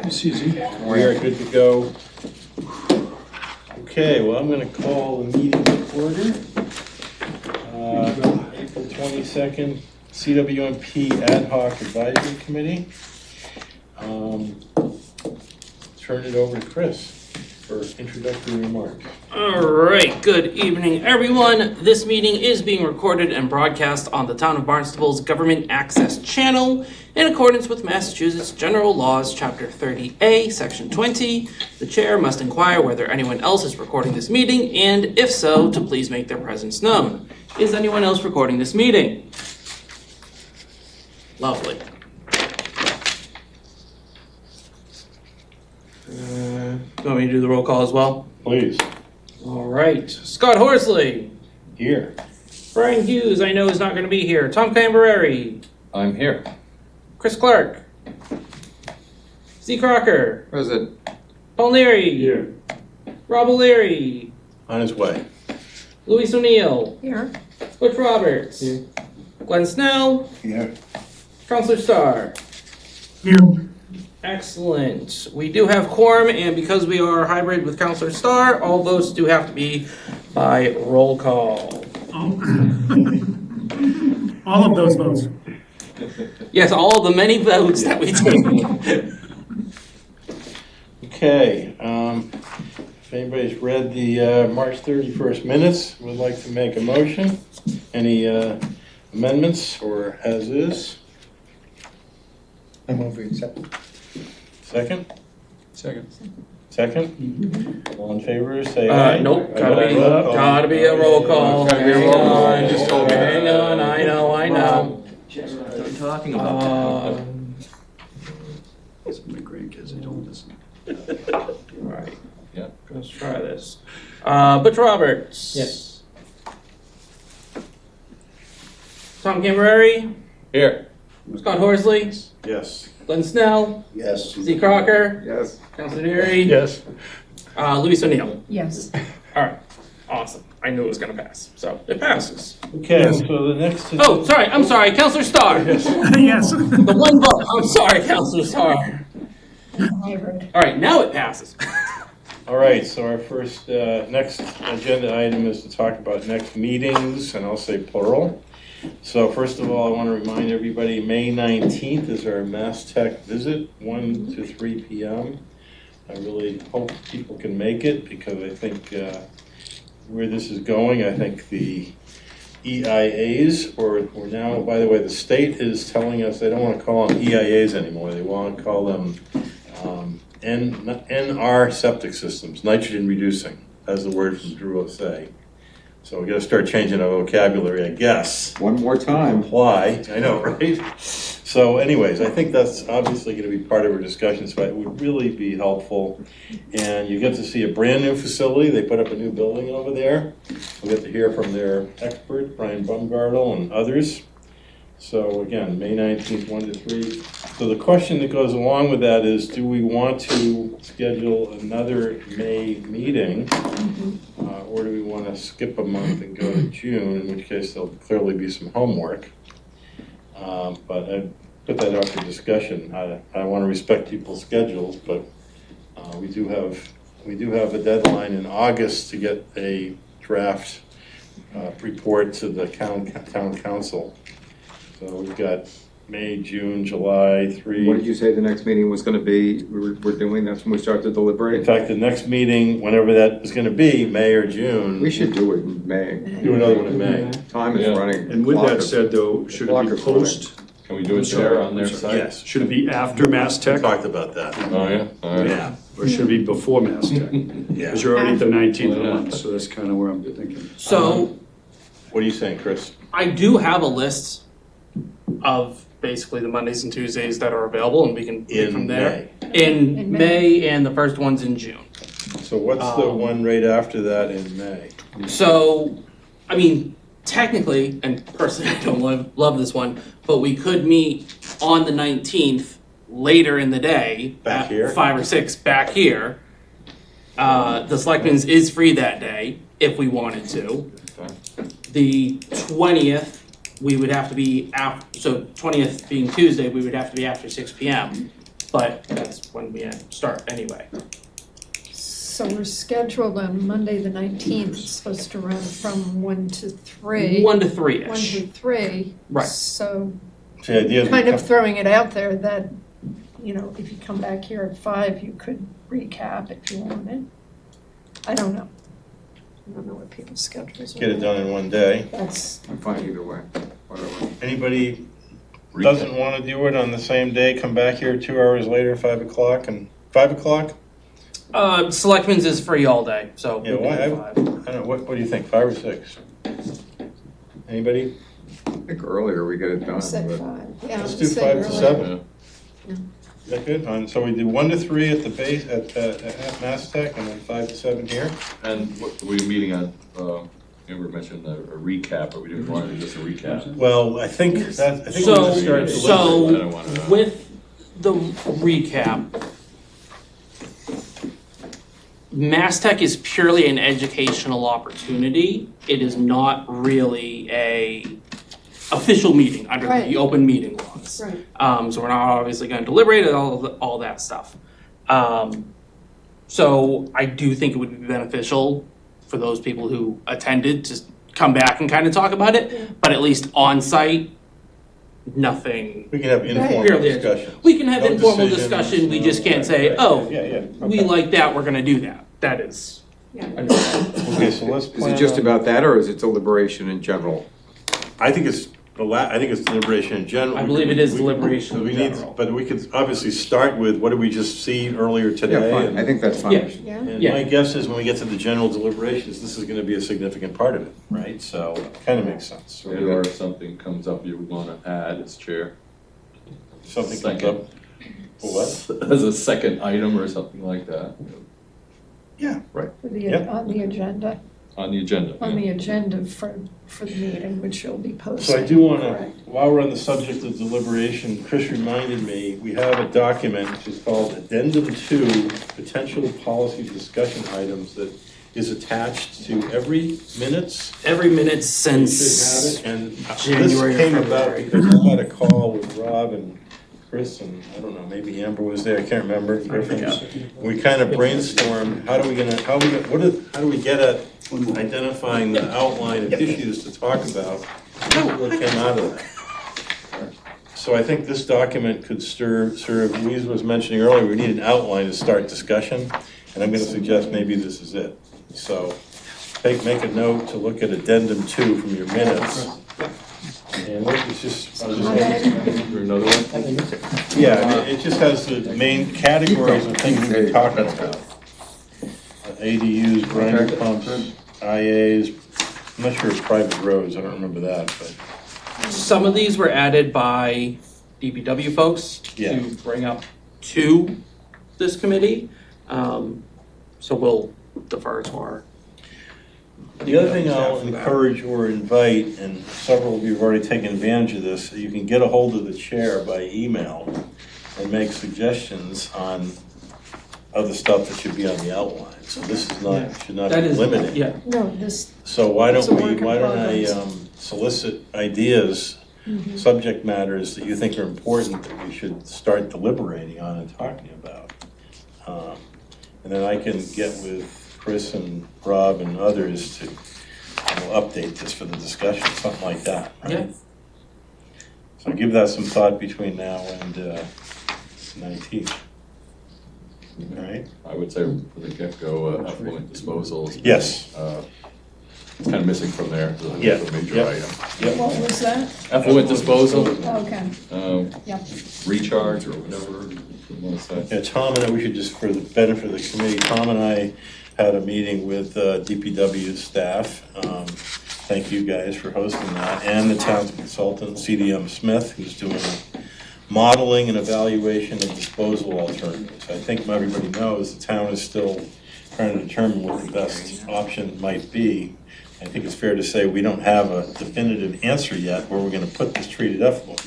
It's easy. We are good to go. Okay, well, I'm going to call the meeting to order. April 22nd, CWMP Ad Hoc Advisory Committee. Turn it over to Chris for introductory remarks. All right, good evening, everyone. This meeting is being recorded and broadcast on the Town of Barnstable's Government Access Channel in accordance with Massachusetts General Laws, Chapter 30A, Section 20. The chair must inquire whether anyone else is recording this meeting, and if so, to please make their presence known. Is anyone else recording this meeting? Lovely. You want me to do the roll call as well? Please. All right. Scott Horsley. Here. Brian Hughes, I know, is not going to be here. Tom Cambereri. I'm here. Chris Clark. Z. Crocker. Present. Paul Neary. Here. Rob O'Leary. On his way. Luis O'Neill. Here. Butch Roberts. Here. Glenn Snell. Here. Counselor Starr. Here. Excellent. We do have quorum, and because we are hybrid with Counselor Starr, all votes do have to be by roll call. All of those votes. Yes, all of the many votes that we take. Okay. If anybody's read the March 31st minutes, would like to make a motion. Any amendments or as is? I move we accept. Second? Second. Second? All in favor, say aye. Nope, gotta be a roll call. Gotta be a roll call. You just told me. Hang on, I know. I'm talking about Some of my grandkids, they don't listen. Alright. Yeah. Let's try this. Butch Roberts. Yes. Tom Cambereri. Here. Scott Horsley. Yes. Glenn Snell. Yes. Z. Crocker. Yes. Counselor Neary. Yes. Luis O'Neill. Yes. Alright. Awesome. I knew it was gonna pass. So it passes. Okay, Yes. so the next is... Oh, sorry. I'm sorry. Counselor Starr. Yes. The one vote. I'm sorry, Counselor Starr. Hybrid. Alright, now it passes. All right, so our first, next agenda item is to talk about next meetings, and I'll say plural. So first of all, I want to remind everybody, May 19th is our Mass Tech visit, 1 to 3 p.m. I really hope people can make it, because I think where this is going, I think the EIAs, or now, by the way, the state is telling us they don't want to call them EIAs anymore. They want to call them NR septic systems, nitrogen reducing, as the word from Drew will say. So we got to start changing our vocabulary, I guess. One more time. Apply, I know, right? So anyways, I think that's obviously going to be part of our discussion, so it would really be helpful. And you get to see a brand new facility. They put up a new building over there. We'll get to hear from their expert, Brian Baumgartel, and others. So again, May 19th, 1 to 3. So the question that goes along with that is, do we want to schedule another May meeting? Or do we want to skip a month and go to June, in which case there'll clearly be some homework. But I put that up for discussion. I want to respect people's schedules, but we do have a deadline in August to get a draft report to the town council. So we've got May, June, July, 3. What did you say the next meeting was going to be? We're doing, that's when we start to deliberate? In fact, the next meeting, whenever that is going to be, May or June. We should do it in May. Do another one in May. Time is running. And with that said, though, should it be post? Can we do a share on their site? Yes. Should it be after Mass We Tech? talked about that. Oh, yeah? All right. Yeah. Or should it be before Mass Tech? Yeah. Because you're already at the 19th of the month, so that's kind of where I'm thinking. So What are you saying, Chris? I do have a list of basically the Mondays and Tuesdays that are available, and we can pick from there. In In May, and the first one's in June. So what's the one right after that in May? So, I mean, technically, and personally I don't love this one, but we could meet on the 19th later in the day. Back at here? 5 or 6 back here. The selectmen's is free that day if we wanted to. The 20th, we would have to be after, so 20th being Tuesday, we would have to be after 6 p.m. but that's when we start anyway. So we're scheduled on Monday, the 19th, it's supposed to run from 1 to 3. 1 to 1 3-ish. to 3. Right. So So the idea is we kind of come- throwing it out there that, you know, if you come back here at 5, you could recap if you wanted. I don't know. I don't know what people's schedules are. get it done in one day. That's, I'm fine either way, whatever. Anybody doesn't want to do it on the same day, come back here 2 hours later, 5 o'clock, and 5 o'clock? Selectmen's is free all day, so. Yeah, we can why- do I 5. don't know, what do you think, 5 or 6? Anybody? I think earlier we get it I done, said but 5. Yeah, Let's I do said 5 to earlier. 7. Yeah. Is that good? So we do 1 to 3 at the base, at Mass Tech, and then 5 to 7 here? And what, were you meeting on, Amber mentioned a recap, are we doing more than just a recap? Well, I think we're So, gonna start deliberating. I so don't wanna- with the recap, Mass Tech is purely an educational opportunity. It is not really a official meeting under Right. the open meeting laws. Right. So we're not obviously going to deliberate and all that stuff. So I do think it would be beneficial for those people who attended to come back and kind of talk about Yeah. it, but at least on site, nothing. We can have informal Purely discussion. We can have No informal decisions, discussion, we just can't right, say, right. oh, Yeah, yeah. we okay. like that, we're gonna do that. That is. Yeah. Okay, so let's is plan it just on- about that, or is it deliberation in general? I think it's I think it's deliberation in general. I believe it is We- deliberation in we need- general. But we could obviously start with, what did we just see earlier today? Yeah, fine, and- I think that's fine. Yeah. Yeah. And Yeah. my guess is when we get to the general deliberations, this is gonna be a significant part of it, right? So, kind of makes sense. And or if something comes up you would wanna add as chair. Something comes Second. up. For what? As a second item or something like that, For the, Yep. on the agenda, on the agenda. on the agenda for the meeting, which will be posted. So I do wanna, Correct. while we're on the subject of deliberation, Chris reminded me, we have a document which is called Addendum 2, Potential Policy Discussion Items, that is attached to every minutes. Every minute You since, should have it, and January or this came about February. because I had a call with Rob and Chris, and I don't know, maybe Amber was there, I can't remember. We kind of brainstormed, how do we get at identifying the outline of issues to talk about? What came out of that? So I think this document could serve, Louise was mentioning earlier, we need an outline to start discussion, and I'm gonna suggest maybe this is it. So make a note to look at addendum 2 from your minutes. And it's just, I'll just Is there another one? yeah, I mean, it just has the main categories of things we've been talking about. ADUs, grinder Okay. pumps, IAs, I'm not sure it's private roads, I don't remember that, but, some of these were added by DPW folks Yeah. to bring up to this committee. So we'll defer to our. the other thing I'll staff for that. encourage or invite, and several of you have already taken advantage of this, you can get a hold of the chair by email and make suggestions on other stuff that should be on the outline, so this is not, should not That be is, limited. yeah, No, this, So why It's a don't work in I progress. solicit ideas, subject matters that you think are important that we should start deliberating on and talking about. And then I can get with Chris and Rob and others to, update this for the discussion, something like that, right? yeah. So give that some thought between now and 19th. All right? I would say from the get-go, effluent disposal. Yes. It's kind of missing from there, so Yeah, it's a major yeah. item. Yep. what was that? Effluent disposal, Okay, Yep. recharge or whatever you want to say. Yeah, Tom and I, we should just, for the benefit of the committee, Tom and I had a meeting with DPW staff. Thank you guys for hosting that, and the town's consultant, CDM Smith, who's doing modeling and evaluation of disposal alternatives. I think everybody knows the town is still trying to determine what the best option might be. I think it's fair to say we don't have a definitive answer yet where we're gonna put this treated effluent.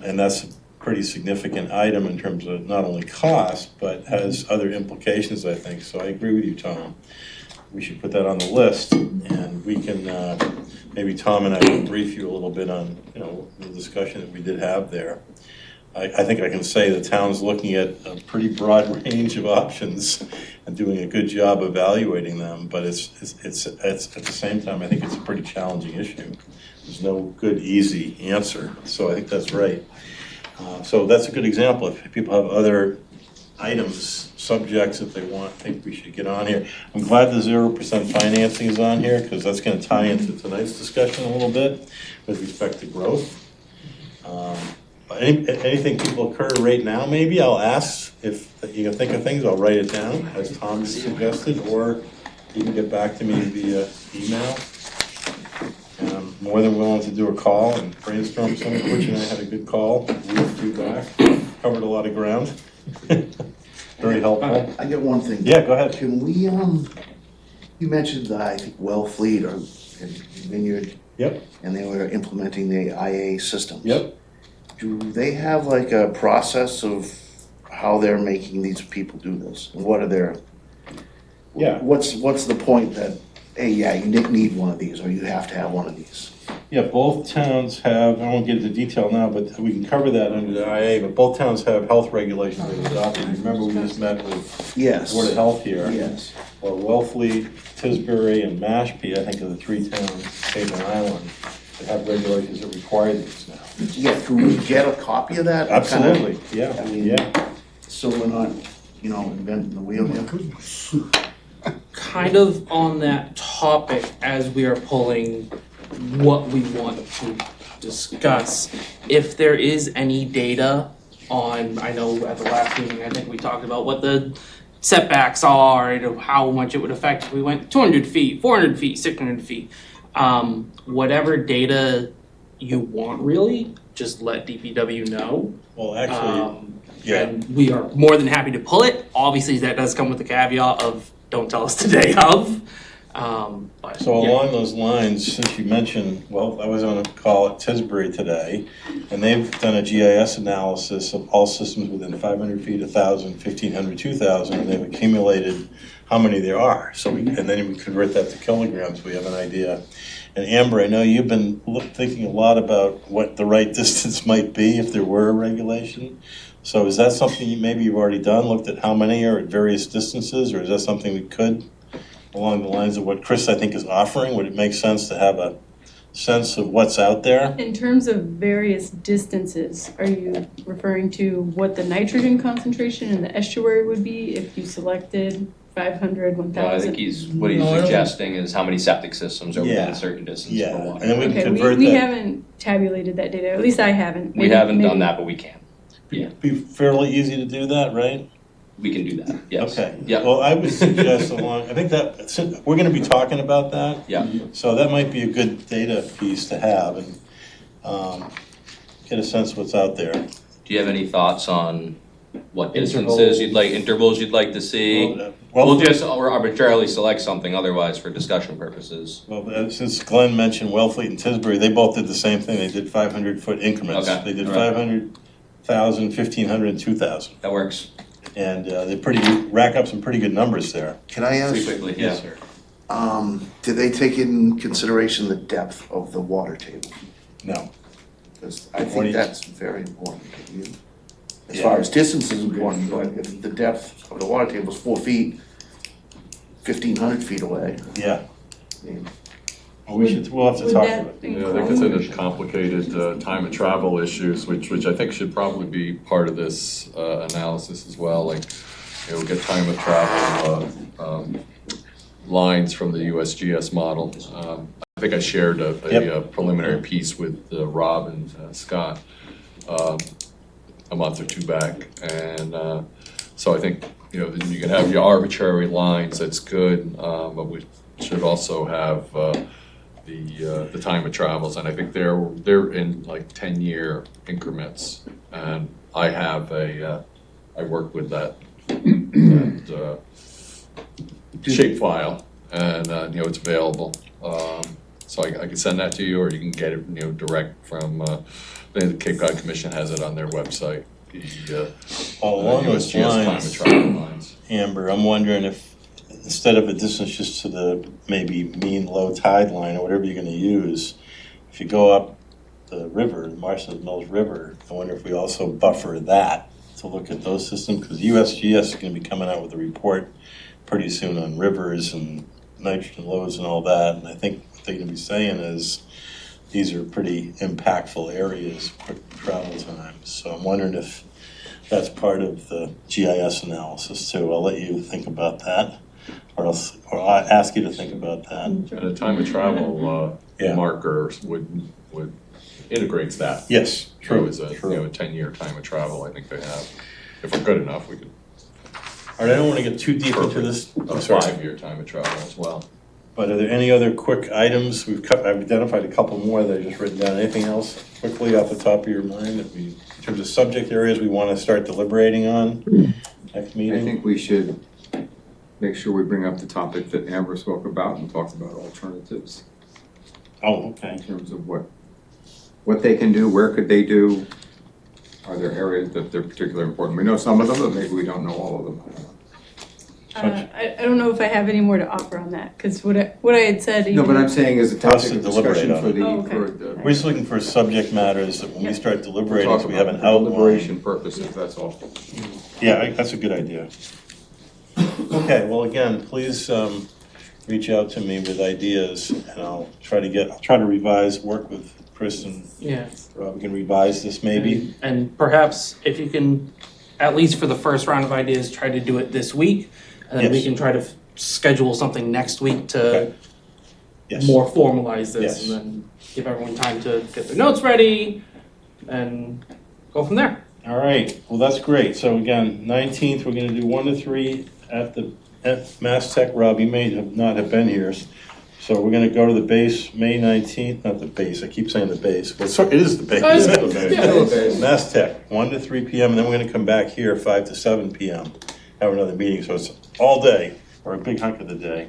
And that's a pretty significant item in terms of not only cost, but has other implications, I think. So I agree with you, Tom. We should put that on the list, and we can, maybe Tom and I will brief you a little bit on, the discussion that we did have there. I think I can say the town's looking at a pretty broad range of options and doing a good job evaluating them, but it's at the same time, I think it's a pretty challenging issue. There's no good, easy answer, so I think that's right. So that's a good example. If people have other items, subjects that they think we should get on here. I'm glad the 0% financing is on here, because that's gonna tie into tonight's discussion a little bit with respect to growth. Anything people occur right now, maybe I'll ask if you can think of things, I'll write it down, as Tom suggested, or you can get back to me via email. And I'm more than willing to do a call and brainstorm some of which, and I had a good call, week 2 back, covered a lot of ground. Very helpful. I get one thing. Yeah, go ahead. Can we, you mentioned, I think, Wellfleet or Vineyard, Yep, and they were implementing the IA systems. yep. Do they have like a process of how they're making these people do this? And what are their, Yeah. what's the point that, hey, yeah, you need one of these, or you have to have one of these? Yeah, both towns have, I won't get into detail now, but we can cover that under the IA, but both towns have health regulations they've adopted. Remember, we just met with Yes. Board of Health here. Yes. Well, Wellfleet, Tisbury, and Mashpee, I think, are the 3 towns, Staten Island, that have regulations that require these now. Yeah, can we get a copy of that? Absolutely, yeah, I mean- yeah. So we're not, inventing the wheel here. Kind of on that topic, as we are pulling what we want to discuss, if there is any data on, I know at the last meeting, I think we talked about what the setbacks are, how much it would affect if we went 200 feet, 400 feet, 600 feet. Whatever data you want, really, just let DPW know. Well, actually, yeah. And we are more than happy to pull it. Obviously, that does come with the caveat of don't tell us the day of. But, So yeah. along those lines, since you mentioned, well, I was on a call at Tisbury today, and they've done a GIS analysis of all systems within 500 feet, 1,000, 1,500, 2,000, and they've accumulated how many there are. So and then we convert that to kilograms, we have an idea. And Amber, I know you've been thinking a lot about what the right distance might be if there were a regulation. So is that something maybe you've already done, looked at how many are at various distances, or is that something we could, along the lines of what Chris, I think, is offering? Would it make sense to have a sense of what's out there? In terms of various distances, are you referring to what the nitrogen concentration in the estuary would be if you selected 500, No, I 1,000? think what he's suggesting is how many septic systems are within Yeah. a certain distance Yeah, for and water. then we can Okay, convert we that. haven't tabulated that data, at least I haven't. We Maybe- haven't maybe- done that, but we can. Yeah, Be fairly easy to do that, right? we can do that, yes. Okay. Yeah, Well, I would suggest I think that, since we're gonna be talking about that. yeah. So that might be a good data piece to have and get a sense of what's out there. Do you have any thoughts on what distances you'd like, intervals you'd like to see? We'll just arbitrarily select something otherwise for discussion purposes. Well, since Glenn mentioned Wellfleet and Tisbury, they both did the same thing. They did 500-foot increments. Okay, They did all right. 500,000, 1,500, and 2,000. That works And they rack up some pretty good numbers there. Can I pretty ask, quickly, yeah. sir. did they take in consideration the depth of the water table? No. Because I What do think you- that's very important. As Yeah. far as distance is important, but if the depth of the water table is 4 feet, 1,500 feet away, Yeah. I mean, Well, we'll have to Would talk that about it. Yeah, I think it's in the complicated time and travel issues, which I think should probably be part of this analysis as well, like, get time of travel lines from the USGS model. I think I shared a Yep. preliminary piece with Rob and Scott a month or 2 back, and so I think, you can have your arbitrary lines, that's good, but we should also have the time of travels, and I think they're in like 10-year increments, and I have I work with that shape file, and it's available. So I can send that to you, or you can get it direct from the Cape Cod Commission has it on their website. The Along those USGS time lines, of travel lines. Amber, I'm wondering if, instead of a distance just to the maybe mean low tide line or whatever you're gonna use, if you go up the river, the Marston Mills River. I wonder if we also buffer that to look at those systems, because USGS is going to be coming out with a report pretty soon on rivers and nitrogen loads and all that. And I think what they're going to be saying is these are pretty impactful areas, quick travel times. So I'm wondering if that's part of the GIS analysis too. I'll let you think about that, or I'll ask you to think about that. And a time of travel Yeah. marker would integrates that. Yes, true. As a, true. a 10-year time of travel, I think they have. If we're good enough, we could. All right, I don't want to get too deep into this. A 5-year time of travel as well. But are there any other quick items? I've identified a couple more that I've just written down. Anything else quickly off the top of your mind that in terms of subject areas we want to start deliberating on next meeting? I think we should make sure we bring up the topic that Amber spoke about and talked about alternatives Oh, okay. in terms of what they can do, where could they do? Are there areas that they're particularly important? We know some of them, but maybe we don't know all of them. I don't know if I have any more to offer on that, because what I had said. No, but I'm saying as a topic to of deliberate discussion on for it. the, Oh, okay. for the. We're just looking for subject matters that when we start deliberating, Talk so we about have an for outline. deliberation purposes, that's all. Yeah, that's a good idea. Okay, well, again, please reach out to me with ideas, and I'll try to revise, work with Chris and Yeah. Rob. We can revise this maybe. And perhaps if you can, at least for the first round of ideas, try to do it this week. And then we Yes. can try to schedule something next week to Okay. Yes. more formalize this. Yes. And then give everyone time to get their notes ready and go from there. All right, well, that's great. So again, 19th, we're gonna do 1 to 3 at Mass Tech. Rob, you may not have been here. So we're gonna go to the base, May 19th, not the base, I keep saying the base, but it is the base. Yeah. Mass Tech, 1 to 3 PM, and then we're gonna come back here 5 to 7 PM, have another meeting, so it's all day, or a big hunk of the day.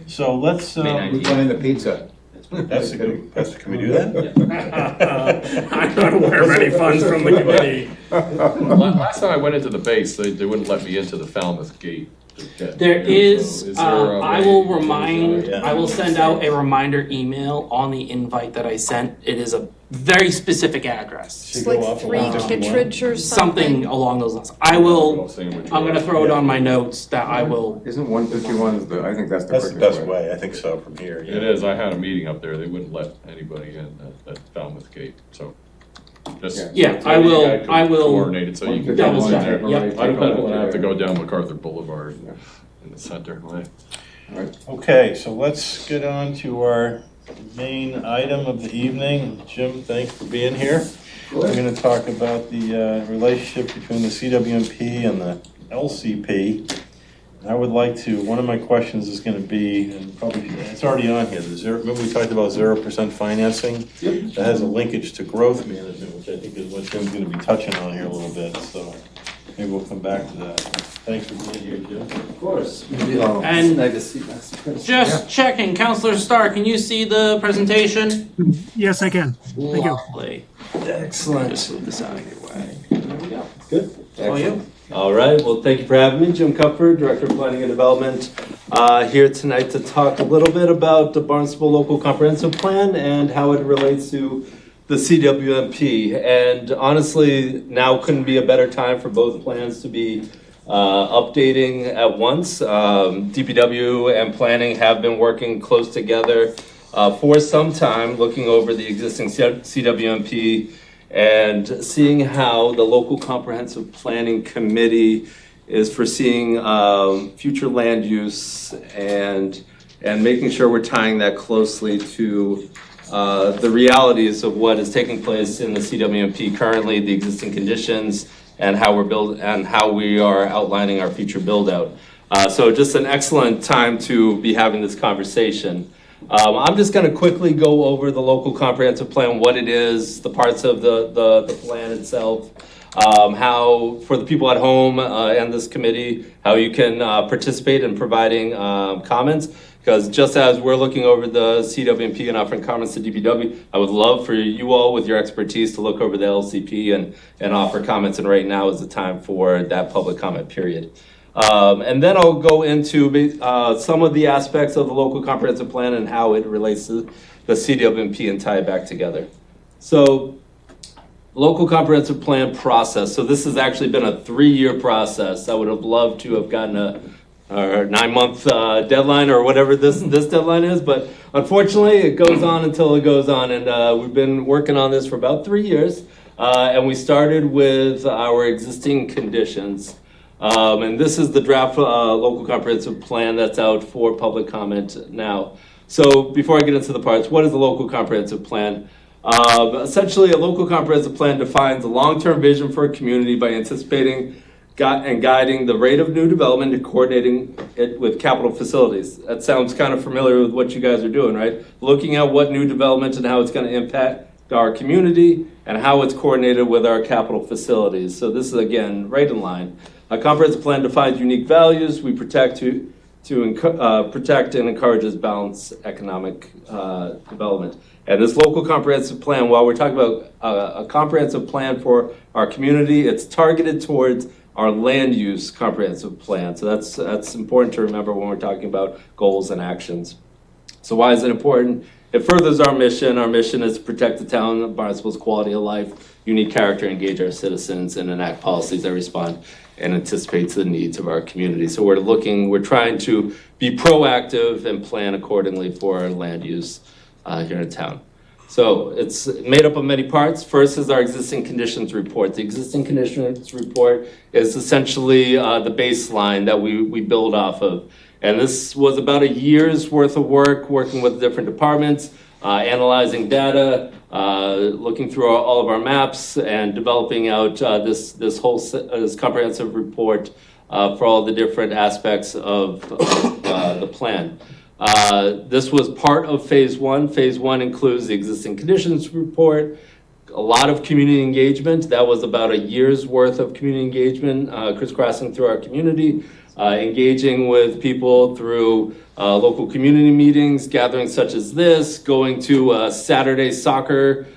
So let's, We went in the pizza. that's a good, can we do that? I'm not aware of any funds from the committee. Last time I went into the base, they wouldn't let me into the Falmouth gate. There is, So there a I way will to- remind, Yeah. I will send out a reminder email on the invite that I sent. It is a very specific address. It's Should go like off 3 along 51. Kittredge or Something something. along those lines. I will, Saying which I'm way. gonna throw it on my notes that I will, Isn't 151 is the, I think that's the That's the quickest best way, I think so, from here. yeah. It is, I had a meeting up there, they wouldn't let anybody in at Falmouth gate, so. Just. Yeah, so I you will- guys can I will Coordinate it so you can. double go in check there. it, yep. I don't want to have to go down MacArthur Boulevard in the center. Okay, so let's get on to our main item of the evening. Jim, thanks for being here. We're gonna talk about the relationship between the CWMP and the LCP. And I would like to, one of my questions is gonna be, and probably, it's already on here, remember we talked about 0% financing? Yep. That has a linkage to growth management, which I think is what Jim's gonna be touching on here a little bit, so maybe we'll come back to that. Thanks for being here, Jim. Of course. And- Nice to see you. just checking, Counselor Starr, can you see the presentation? Yes, I can. Thank you. Lovely. Excellent. Just move this out of your way. There we go. Good. All you. All right, well, thank you for having me. Jim Cupford, Director of Planning and Development, here tonight to talk a little bit about the Barnstable Local Comprehensive Plan and how it relates to the CWMP. And honestly, now couldn't be a better time for both plans to be updating at once. DPW and planning have been working close together for some time, looking over the existing CWMP and seeing how the Local Comprehensive Planning Committee is foreseeing future land use and making sure we're tying that closely to the realities of what is taking place in the CWMP currently, the existing conditions, and how we are outlining our future build out. So just an excellent time to be having this conversation. I'm just going to quickly go over the local comprehensive plan, what it is, the parts of the plan itself, how for the people at home and this committee, how you can participate in providing comments. Because just as we're looking over the CWMP and offering comments to DPW, I would love for you all with your expertise to look over the LCP and offer comments. And right now is the time for that public comment period. And then I'll go into some of the aspects of the local comprehensive plan and how it relates to the CWMP and tie it back together. So, local comprehensive plan process. So this has actually been a 3-year process. I would have loved to have gotten a 9-month deadline or whatever this deadline is, but unfortunately it goes on until it goes on. And we've been working on this for about 3 years. And we started with our existing conditions. And this is the draft local comprehensive plan that's out for public comment now. So before I get into the parts, what is a local comprehensive plan? Essentially, a local comprehensive plan defines a long-term vision for a community by anticipating and guiding the rate of new development and coordinating it with capital facilities. That sounds kind of familiar with what you guys are doing, right? Looking at what new development and how it's going to impact our community and how it's coordinated with our capital facilities. So this is, again, right in line. A comprehensive plan defines unique values we protect to protect and encourages balanced economic development. And this local comprehensive plan, while we're talking about a comprehensive plan for our community, it's targeted towards our land use comprehensive plan. So that's important to remember when we're talking about goals and actions. So why is it important? It furthers our mission. Our mission is to protect the town of Barnstable's quality of life, unique character, engage our citizens, and enact policies that respond and anticipate the needs of our community. So we're trying to be proactive and plan accordingly for our land use here in town. So it's made up of many parts. First is our existing conditions report. The existing conditions report is essentially the baseline that we build off of. And this was about a year's worth of work, working with different departments, analyzing data, looking through all of our maps, and developing out this comprehensive report for all the different aspects of the plan. This was part of phase one. Phase one includes the existing conditions report, a lot of community engagement. That was about a year's worth of community engagement, crisscrossing through our community, engaging with people through local community meetings, gatherings such as this, going to a Saturday soccer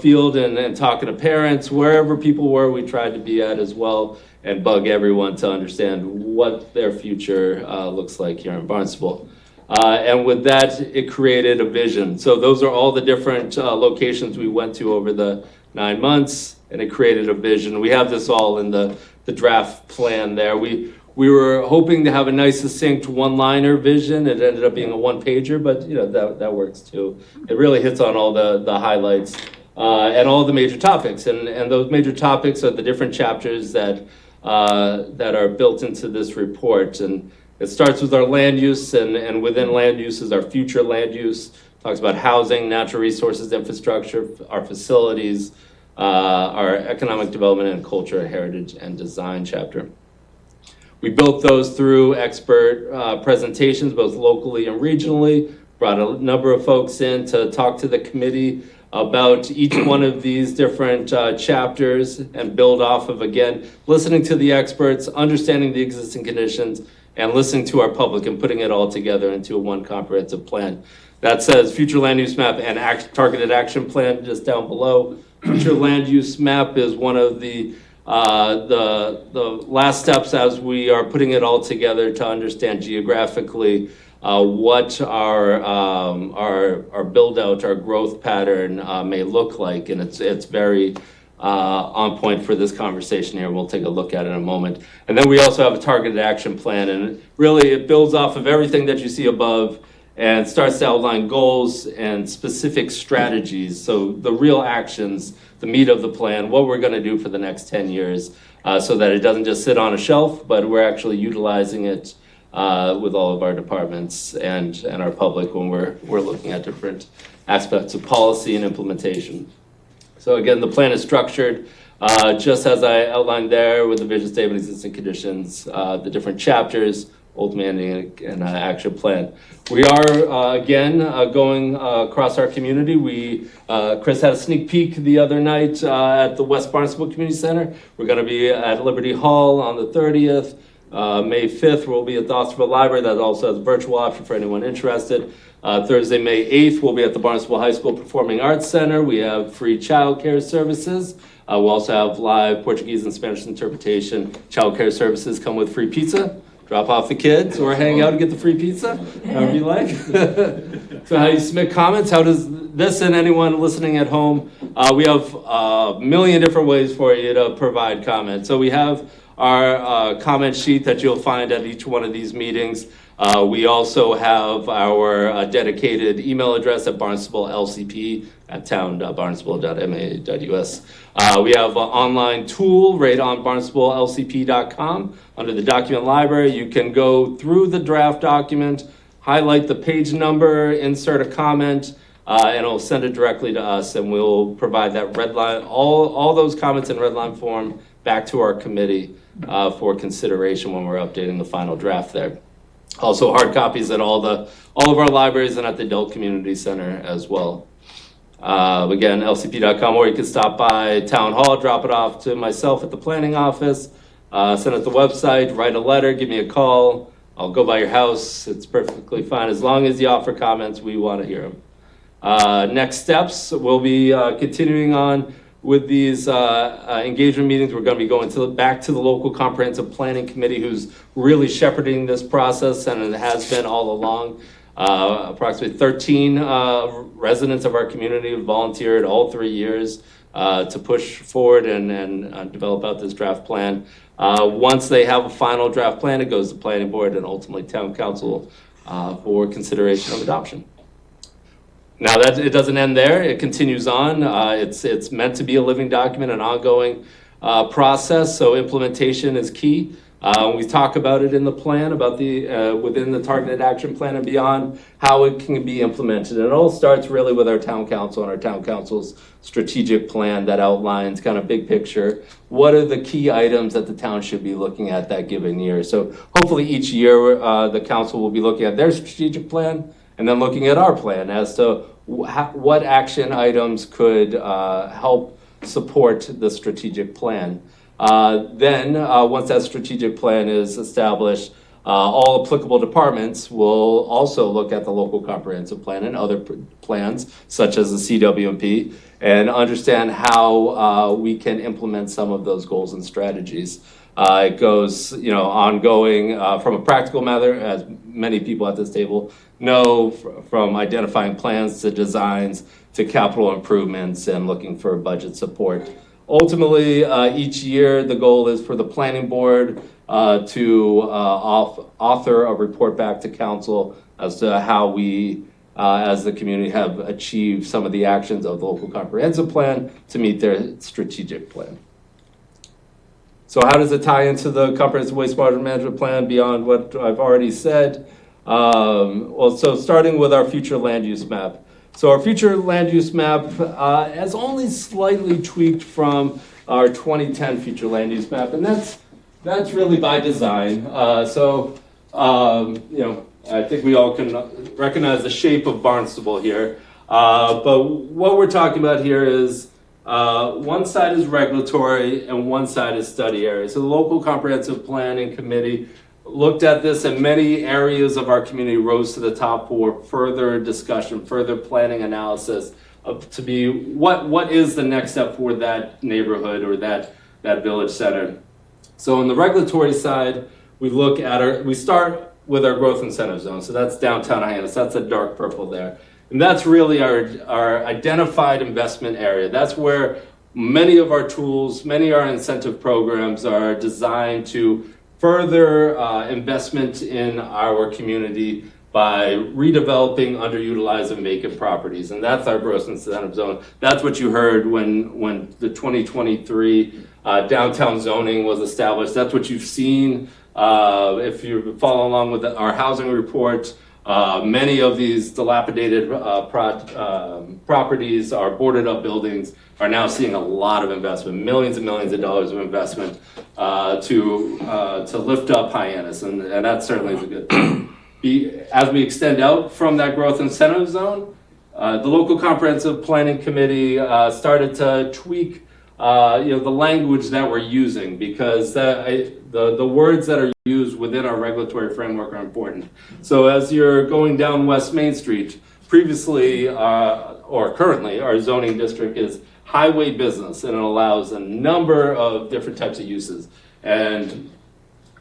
field and talking to parents. Wherever people were, we tried to be at as well and bug everyone to understand what their future looks like here in Barnstable. And with that, it created a vision. So those are all the different locations we went to over the 9 months, and it created a vision. We have this all in the draft plan there. We were hoping to have a nice, succinct one-liner vision. It ended up being a one-pager, but that works too. It really hits on all the highlights and all the major topics. And those major topics are the different chapters that are built into this report. And it starts with our land use, and within land use is our future land use. Talks about housing, natural resources, infrastructure, our facilities, our economic development and culture, heritage, and design chapter. We built those through expert presentations, both locally and regionally, brought a number of folks in to talk to the committee about each one of these different chapters and build off of, again, listening to the experts, understanding the existing conditions, and listening to our public and putting it all together into one comprehensive plan. That says future land use map and targeted action plan just down below. Future land use map is one of the last steps as we are putting it all together to understand geographically what our build out, our growth pattern may look like, and it's very on point for this conversation here. We'll take a look at it in a moment. And then we also have a targeted action plan, and really it builds off of everything that you see above and starts to outline goals and specific strategies. So the real actions, the meat of the plan, what we're going to do for the next 10 years so that it doesn't just sit on a shelf, but we're actually utilizing it with all of our departments and our public when we're looking at different aspects of policy and implementation. So again, the plan is structured just as I outlined there with the vision statement, existing conditions, the different chapters, ultimate ending, and action plan. We are, again, going across our community. Chris had a sneak peek the other night at the West Barnstable Community Center. We're going to be at Liberty Hall on the 30th. May 5th, we'll be at the Osterville Library. That also has a virtual option for anyone interested. Thursday, May 8th, we'll be at the Barnstable High School Performing Arts Center. We have free childcare services. We'll also have live Portuguese and Spanish interpretation. Childcare services come with free pizza. Drop off the kids or hang out and get the free pizza, however you like. So how you submit comments, how does this and anyone listening at home, we have a million different ways for you to provide comment. So we have our comment sheet that you'll find at each one of these meetings. We also have our dedicated email address at barnstablelcp@town.barnstable.ma.us. We have an online tool right on barnstablelcp.com. Under the document library, you can go through the draft document, highlight the page number, insert a comment, and it'll send it directly to us, and we'll provide that red line, all those comments in red line form back to our committee for consideration when we're updating the final draft there. Also, hard copies at all of our libraries and at the Adult Community Center as well. Again, lcp.com, or you can stop by Town Hall, drop it off to myself at the planning office, send it to the website, write a letter, give me a call. I'll go by your house. It's perfectly fine. As long as you offer comments, we want to hear them. Next steps, we'll be continuing on with these engagement meetings. We're going to be going back to the local comprehensive planning committee, who's really shepherding this process, and it has been all along. Approximately 13 residents of our community have volunteered all 3 years to push forward and develop out this draft plan. Once they have a final draft plan, it goes to planning board and ultimately town council for consideration of adoption. Now that it doesn't end there, it continues on. It's meant to be a living document, an ongoing process. So implementation is key. We talk about it in the plan, about the within the targeted action plan and beyond, how it can be implemented. And it all starts really with our town council and our town council's strategic plan that outlines kind of big picture. What are the key items that the town should be looking at that given year? So hopefully each year the council will be looking at their strategic plan and then looking at our plan as to what action items could help support the strategic plan. Then, once that strategic plan is established, all applicable departments will also look at the local comprehensive plan and other plans, such as the CWMP, and understand how we can implement some of those goals and strategies. It goes, ongoing from a practical matter, as many people at this table know, from identifying plans to designs to capital improvements and looking for budget support. Ultimately, each year, the goal is for the planning board to author a report back to council as to how we, as the community, have achieved some of the actions of the local comprehensive plan to meet their strategic plan. So how does it tie into the comprehensive wastewater management plan beyond what I've already said? So starting with our future land use map. So our future land use map has only slightly tweaked from our 2010 future land use map, and that's really by design. I think we all can recognize the shape of Barnstable here. But what we're talking about here is one side is regulatory and one side is study area. So the local comprehensive planning committee looked at this, and many areas of our community rose to the top for further discussion, further planning analysis to be what is the next step for that neighborhood or that village center. So on the regulatory side, we start with our growth incentive zone. So that's downtown Hyannis. That's a dark purple there. And that's really our identified investment area. That's where many of our tools, many of our incentive programs are designed to further investment in our community by redeveloping underutilized and vacant properties. And that's our growth incentive zone. That's what you heard when the 2023 downtown zoning was established. That's what you've seen if you follow along with our housing report. Many of these dilapidated properties, our boarded up buildings, are now seeing a lot of investment, millions and millions of dollars of investment to lift up Hyannis, and that certainly is a good thing. As we extend out from that growth incentive zone, the local comprehensive planning committee started to tweak the language that we're using, because the words that are used within our regulatory framework are important. So as you're going down West Main Street, previously or currently our zoning district is highway business, and it allows a number of different types of uses. And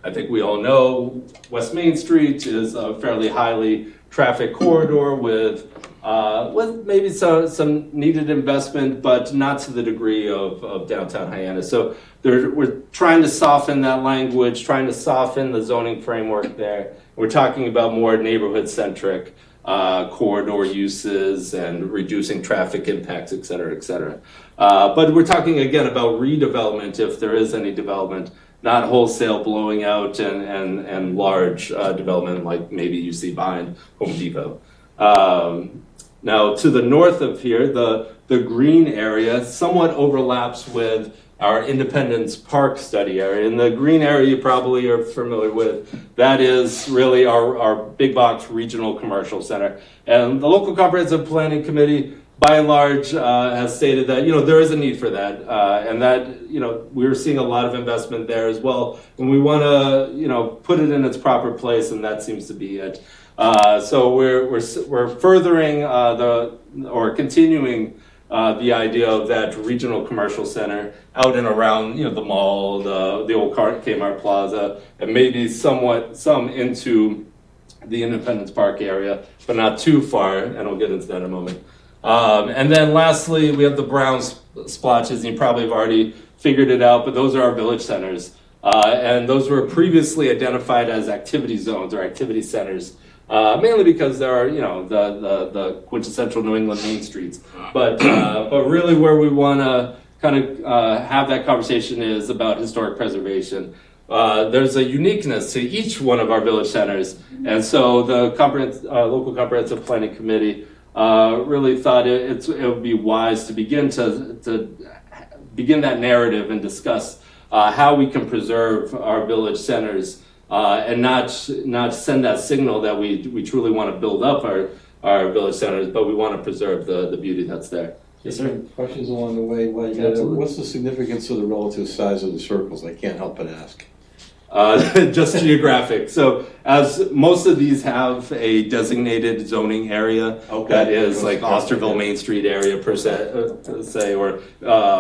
I think we all know West Main Street is a fairly highly traffic corridor with with maybe some needed investment, but not to the degree of downtown Hyannis. So we're trying to soften that language, trying to soften the zoning framework there. We're talking about more neighborhood-centric corridor uses and reducing traffic impacts, et cetera, et cetera. But we're talking again about redevelopment, if there is any development, not wholesale blowing out and large development like maybe you see behind Home Depot. Now, to the north of here, the green area somewhat overlaps with our Independence Park study area. And the green area you probably are familiar with, that is really our big box regional commercial center. And the local comprehensive planning committee, by and large, has stated that, there is a need for that. And that, we're seeing a lot of investment there as well. And we want to, put it in its proper place, and that seems to be it. So we're furthering continuing the idea of that regional commercial center out and around, the mall, the old Kmart Plaza, and maybe some into the Independence Park area, but not too far, and I'll get into that in a moment. And then lastly, we have the brown splotches, and you probably have already figured it out, but those are our village centers. And those were previously identified as activity zones or activity centers. Mainly because there are, the quintessential New England main streets. But really where we want to kind of have that conversation is about historic preservation. There's a uniqueness to each one of our village centers. And so the local comprehensive planning committee really thought it would be wise to begin that narrative and discuss how we can preserve our village centers. And not send that signal that we truly want to build up our village centers, but we want to preserve the beauty that's there. Yes, sir. Questions along the way? What's the significance of the relative size of the circles? I can't help but ask. Just geographic. So as most of these have a designated zoning area, that is like Osterville Main Street area per se, or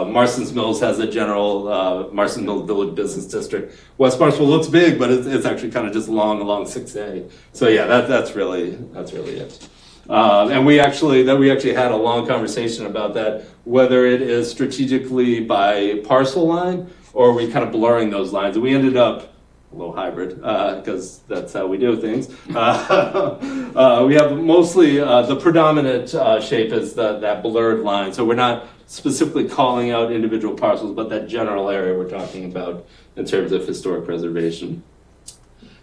Marston's Mills has a general Marston's Mills Village Business District. West Barnstable looks big, but it's actually kind of just along 6A. So yeah, that's really it. And we actually had a long conversation about that, whether it is strategically by parcel line or we kind of blurring those lines. And we ended up a little hybrid, because that's how we do things. We have mostly the predominant shape is that blurred line. So we're not specifically calling out individual parcels, but that general area we're talking about in terms of historic preservation.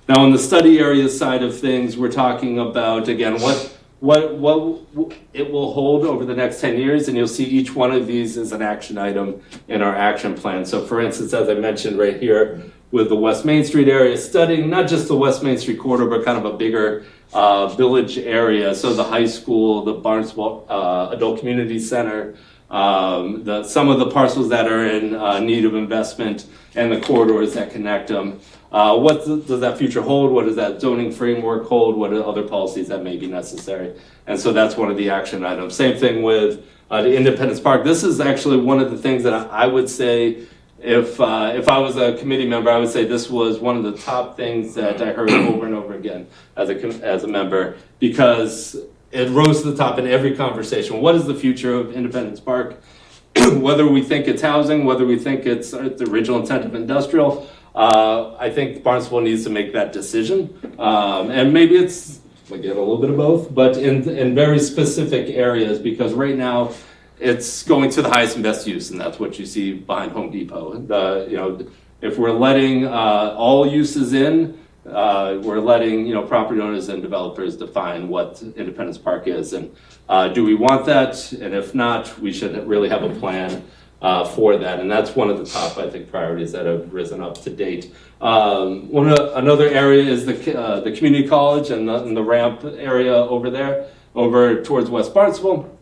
Now, on the study area side of things, we're talking about, again, what it will hold over the next 10 years, and you'll see each one of these as an action item in our action plan. So for instance, as I mentioned right here, with the West Main Street area, studying not just the West Main Street corridor, but kind of a bigger village area. So the high school, the Barnstable Adult Community Center, some of the parcels that are in need of investment, and the corridors that connect them. What does that future hold? What does that zoning framework hold? What are other policies that may be necessary? And so that's one of the action items. Same thing with the Independence Park. This is actually one of the things that I would say, if I was a committee member, I would say this was one of the top things that I heard over and over again as a member, because it rose to the top in every conversation. What is the future of Independence Park? Whether we think it's housing, whether we think it's the original intent of industrial, I think Barnstable needs to make that decision. And maybe it's, again, a little bit of both, but in very specific areas, because right now it's going to the highest and best use, and that's what you see behind Home Depot. If we're letting all uses in, we're letting property owners and developers define what Independence Park is, and do we want that? And if not, we should really have a plan for that, and that's one of the top, I think, priorities that have risen up to date. Another area is the community college and the ramp area over towards West Barnstable.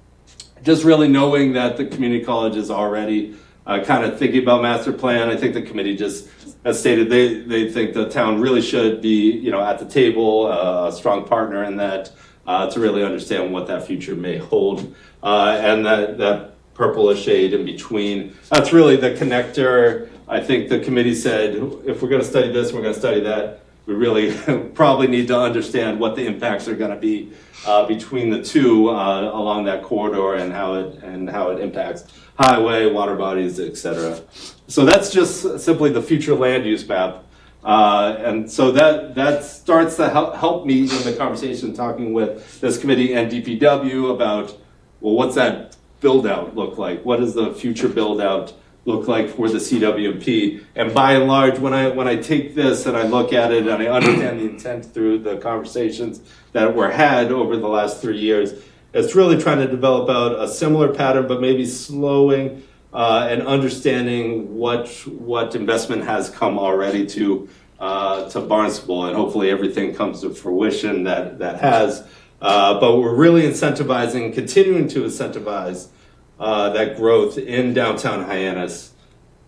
Just really knowing that the community college is already kind of thinking about master plan. I think the committee just has stated they think the town really should be at the table, a strong partner in that, to really understand what that future may hold, and that purplish shade in between. That's really the connector. I think the committee said, if we're going to study this, we're going to study that. we really probably need to understand what the impacts are gonna be between the two along that corridor and how it impacts highway, water bodies, et cetera. So that's just simply the future land use map. And so that starts to help me in the conversation talking with this committee and DPW about, well, what's that build out look like? What does the future build out look like for the CWMP? And by and large, when I take this and I look at it and I understand the intent through the conversations that were had over the last 3 years, it's really trying to develop out a similar pattern, but maybe slowing and understanding what investment has come already to Barnstable, and hopefully everything comes to fruition that has. But we're really incentivizing, continuing to incentivize that growth in downtown Hyannis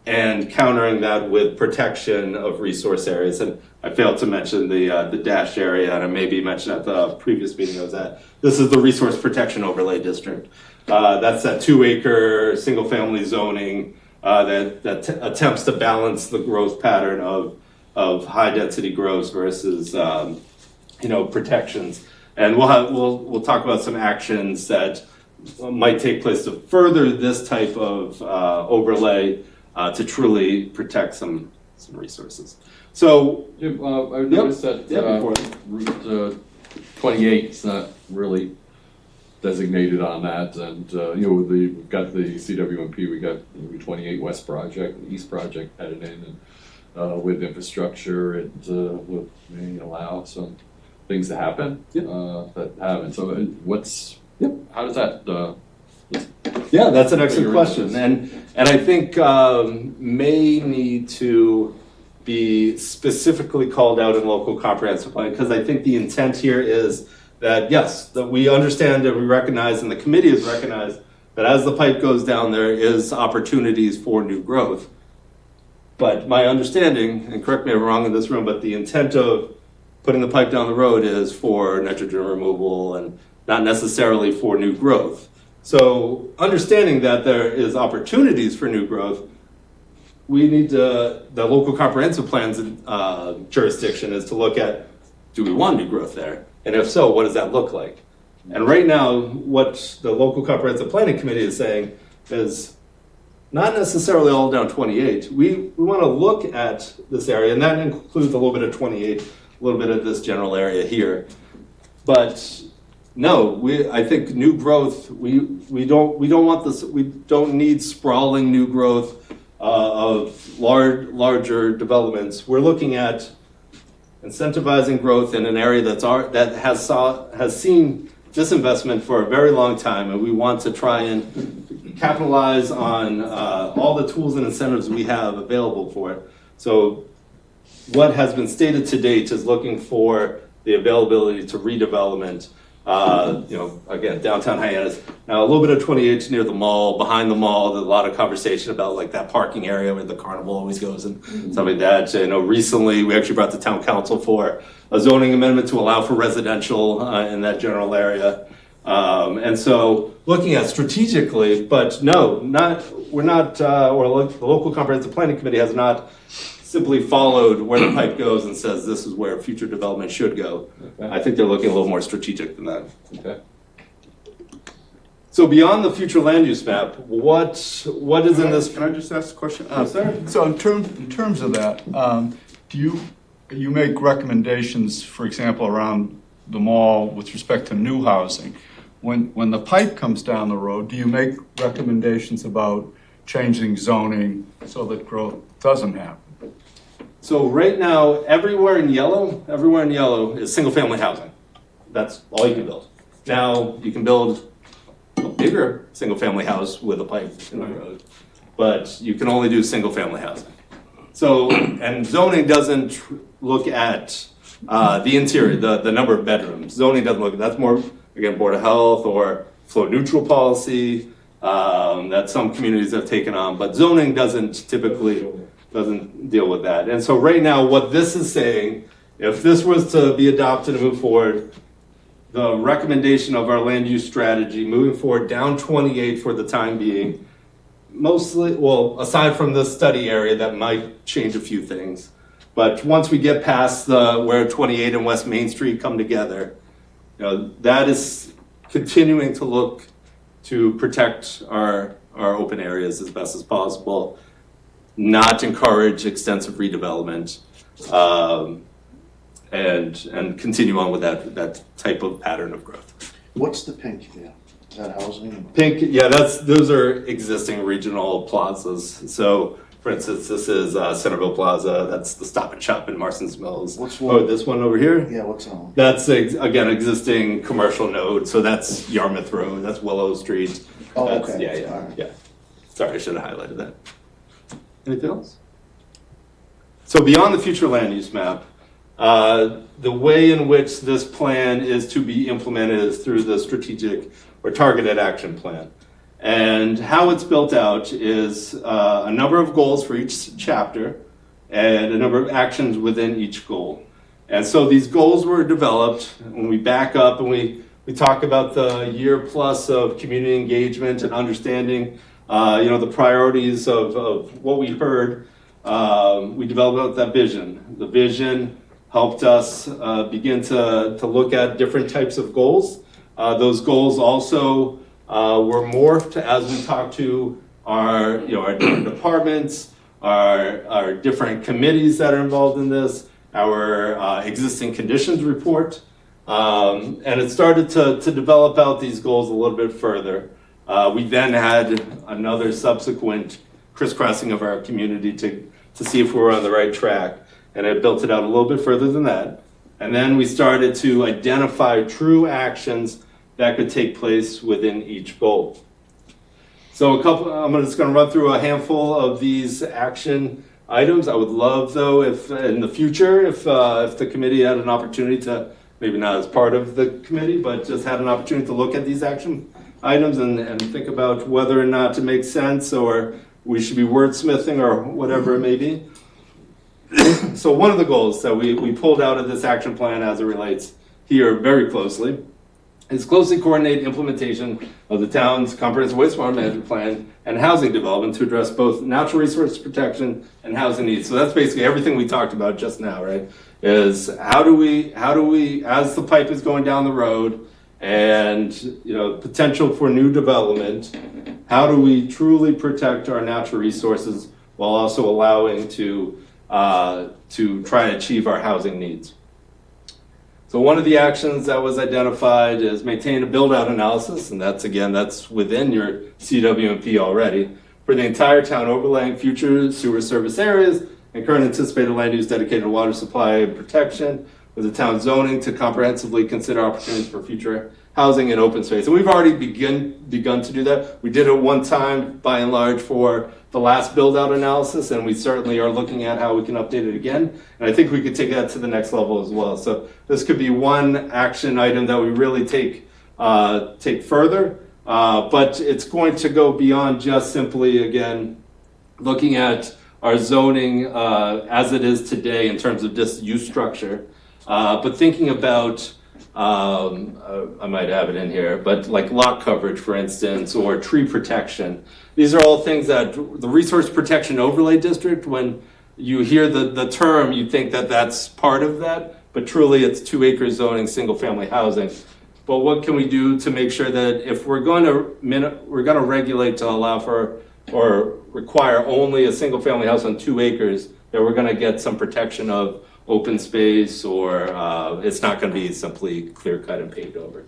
and countering that with protection of resource areas. And I failed to mention the dash area, and I maybe mentioned at the previous meeting I was at. This is the Resource Protection Overlay District. That's that 2-acre single-family zoning that attempts to balance the growth pattern of high-density growth versus protections. And we'll talk about some actions that might take place to further this type of overlay to truly protect some resources. So I noticed that Route 28 is not really designated on that, and we've got the CWMP, we got the 28 West project, the East project headed in, and with infrastructure, it will may allow some things to happen that haven't. So how does that? Yeah, that's an excellent question, and I think may need to be specifically called out in local comprehensive plan, because I think the intent here is that yes, that we understand and we recognize, and the committee has recognized that as the pipe goes down, there is opportunities for new growth. But my understanding, and correct me if I'm wrong in this room, but the intent of putting the pipe down the road is for nitrogen removal and not necessarily for new growth. So understanding that there is opportunities for new growth, we need the local comprehensive plans jurisdiction is to look at, do we want new growth there? And if so, what does that look like? And right now, what the local comprehensive planning committee is saying is not necessarily all down 28. We want to look at this area, and that includes a little bit of 28, a little bit of this general area here. But no, I think new growth, we don't want this, we don't need sprawling new growth of larger developments. We're looking at incentivizing growth in an area that has seen disinvestment for a very long time, and we want to try and capitalize on all the tools and incentives we have available for it. So what has been stated to date is looking for the availability to redevelopment. Again, downtown Hyannis. Now, a little bit of 28 near the mall, behind the mall, there's a lot of conversation about like that parking area where the carnival always goes and stuff like that. I know recently we actually brought the town council for a zoning amendment to allow for residential in that general area. And so looking at strategically, but no, the local comprehensive planning committee has not simply followed where the pipe goes and says this is where future development should go. Okay. I think they're looking a little more strategic than that. Okay. So beyond the future land use map, what is in this? Can I just ask a question? Sir? So in terms of that, do you make recommendations, for example, around the mall with respect to new housing? When the pipe comes down the road, do you make recommendations about changing zoning so that growth doesn't happen? So right now, everywhere in yellow is single family housing. That's all you can build. Now, you can build a bigger single family house with a pipe in the road, but you can only do single family housing. So, and zoning doesn't look at the interior, the number of bedrooms. Zoning doesn't look at, that's more, again, Board of Health or flow neutral policy that some communities have taken on, but zoning doesn't deal with that. And so right now, what this is saying, if this was to be adopted and move forward, the recommendation of our land use strategy moving forward down 28 for the time being, mostly, well, aside from the study area that might change a few things, But once we get past where 28 and West Main Street come together, that is continuing to look to protect our open areas as best as possible, not encourage extensive redevelopment, and continue on with that type of pattern of growth. What's the pink there? Is that housing? Pink, yeah, those are existing regional plazas. So, for instance, this is Centerville Plaza. That's the Stop and Shop in Marston's Mills. What's one? This one over here? Yeah, what's that one? That's again existing commercial node. So that's Yarmouth Road. That's Willow Street. Oh, That's- okay. Yeah. All right. Yeah. Sorry, I should have highlighted that. Anything else? So beyond the future land use map, the way in which this plan is to be implemented is through the strategic or targeted action plan. And how it's built out is a number of goals for each chapter and a number of actions within each goal. And so these goals were developed when we back up and we talk about the year plus of community engagement and understanding the priorities of what we heard. We developed that vision. The vision helped us begin to look at different types of goals. Those goals also were morphed as we talked to our different departments, our different committees that are involved in this, our existing conditions report. And it started to develop out these goals a little bit further. We then had another subsequent crisscrossing of our community to see if we were on the right track. And it built it out a little bit further than that. And then we started to identify true actions that could take place within each goal. So I'm just going to run through a handful of these action items. I would love, though, if in the future, if the committee had an opportunity to, maybe not as part of the committee, but just had an opportunity to look at these action items and think about whether or not it makes sense or we should be wordsmithing or whatever it may be. So one of the goals that we pulled out of this action plan as it relates here very closely is closely coordinate implementation of the town's comprehensive wastewater management plan and housing development to address both natural resource protection and housing needs. So that's basically everything we talked about just now, right? Is how do we, as the pipe is going down the road and potential for new development, how do we truly protect our natural resources while also allowing to try and achieve our housing needs? So one of the actions that was identified is maintain a build-out analysis, and that's within your CWMP already, for the entire town overlaying future sewer service areas and current anticipated land use dedicated to water supply and protection with the town zoning to comprehensively consider opportunities for future housing and open space. And we've already begun to do that. We did it one time, by and large, for the last build-out analysis, and we certainly are looking at how we can update it again. And I think we could take that to the next level as well. So this could be one action item that we really take further, but it's going to go beyond just simply, again, looking at our zoning as it is today in terms of just use structure, but thinking about I might have it in here, but like lot coverage, for instance, or tree protection. These are all things that the Resource Protection Overlay District, when you hear the term, you think that that's part of that, but truly it's 2 acre zoning, single family housing. But what can we do to make sure that if we're going to regulate to allow for or require only a single family house on 2 acres, that we're going to get some protection of open space, or it's not going to be simply clear cut and paved over.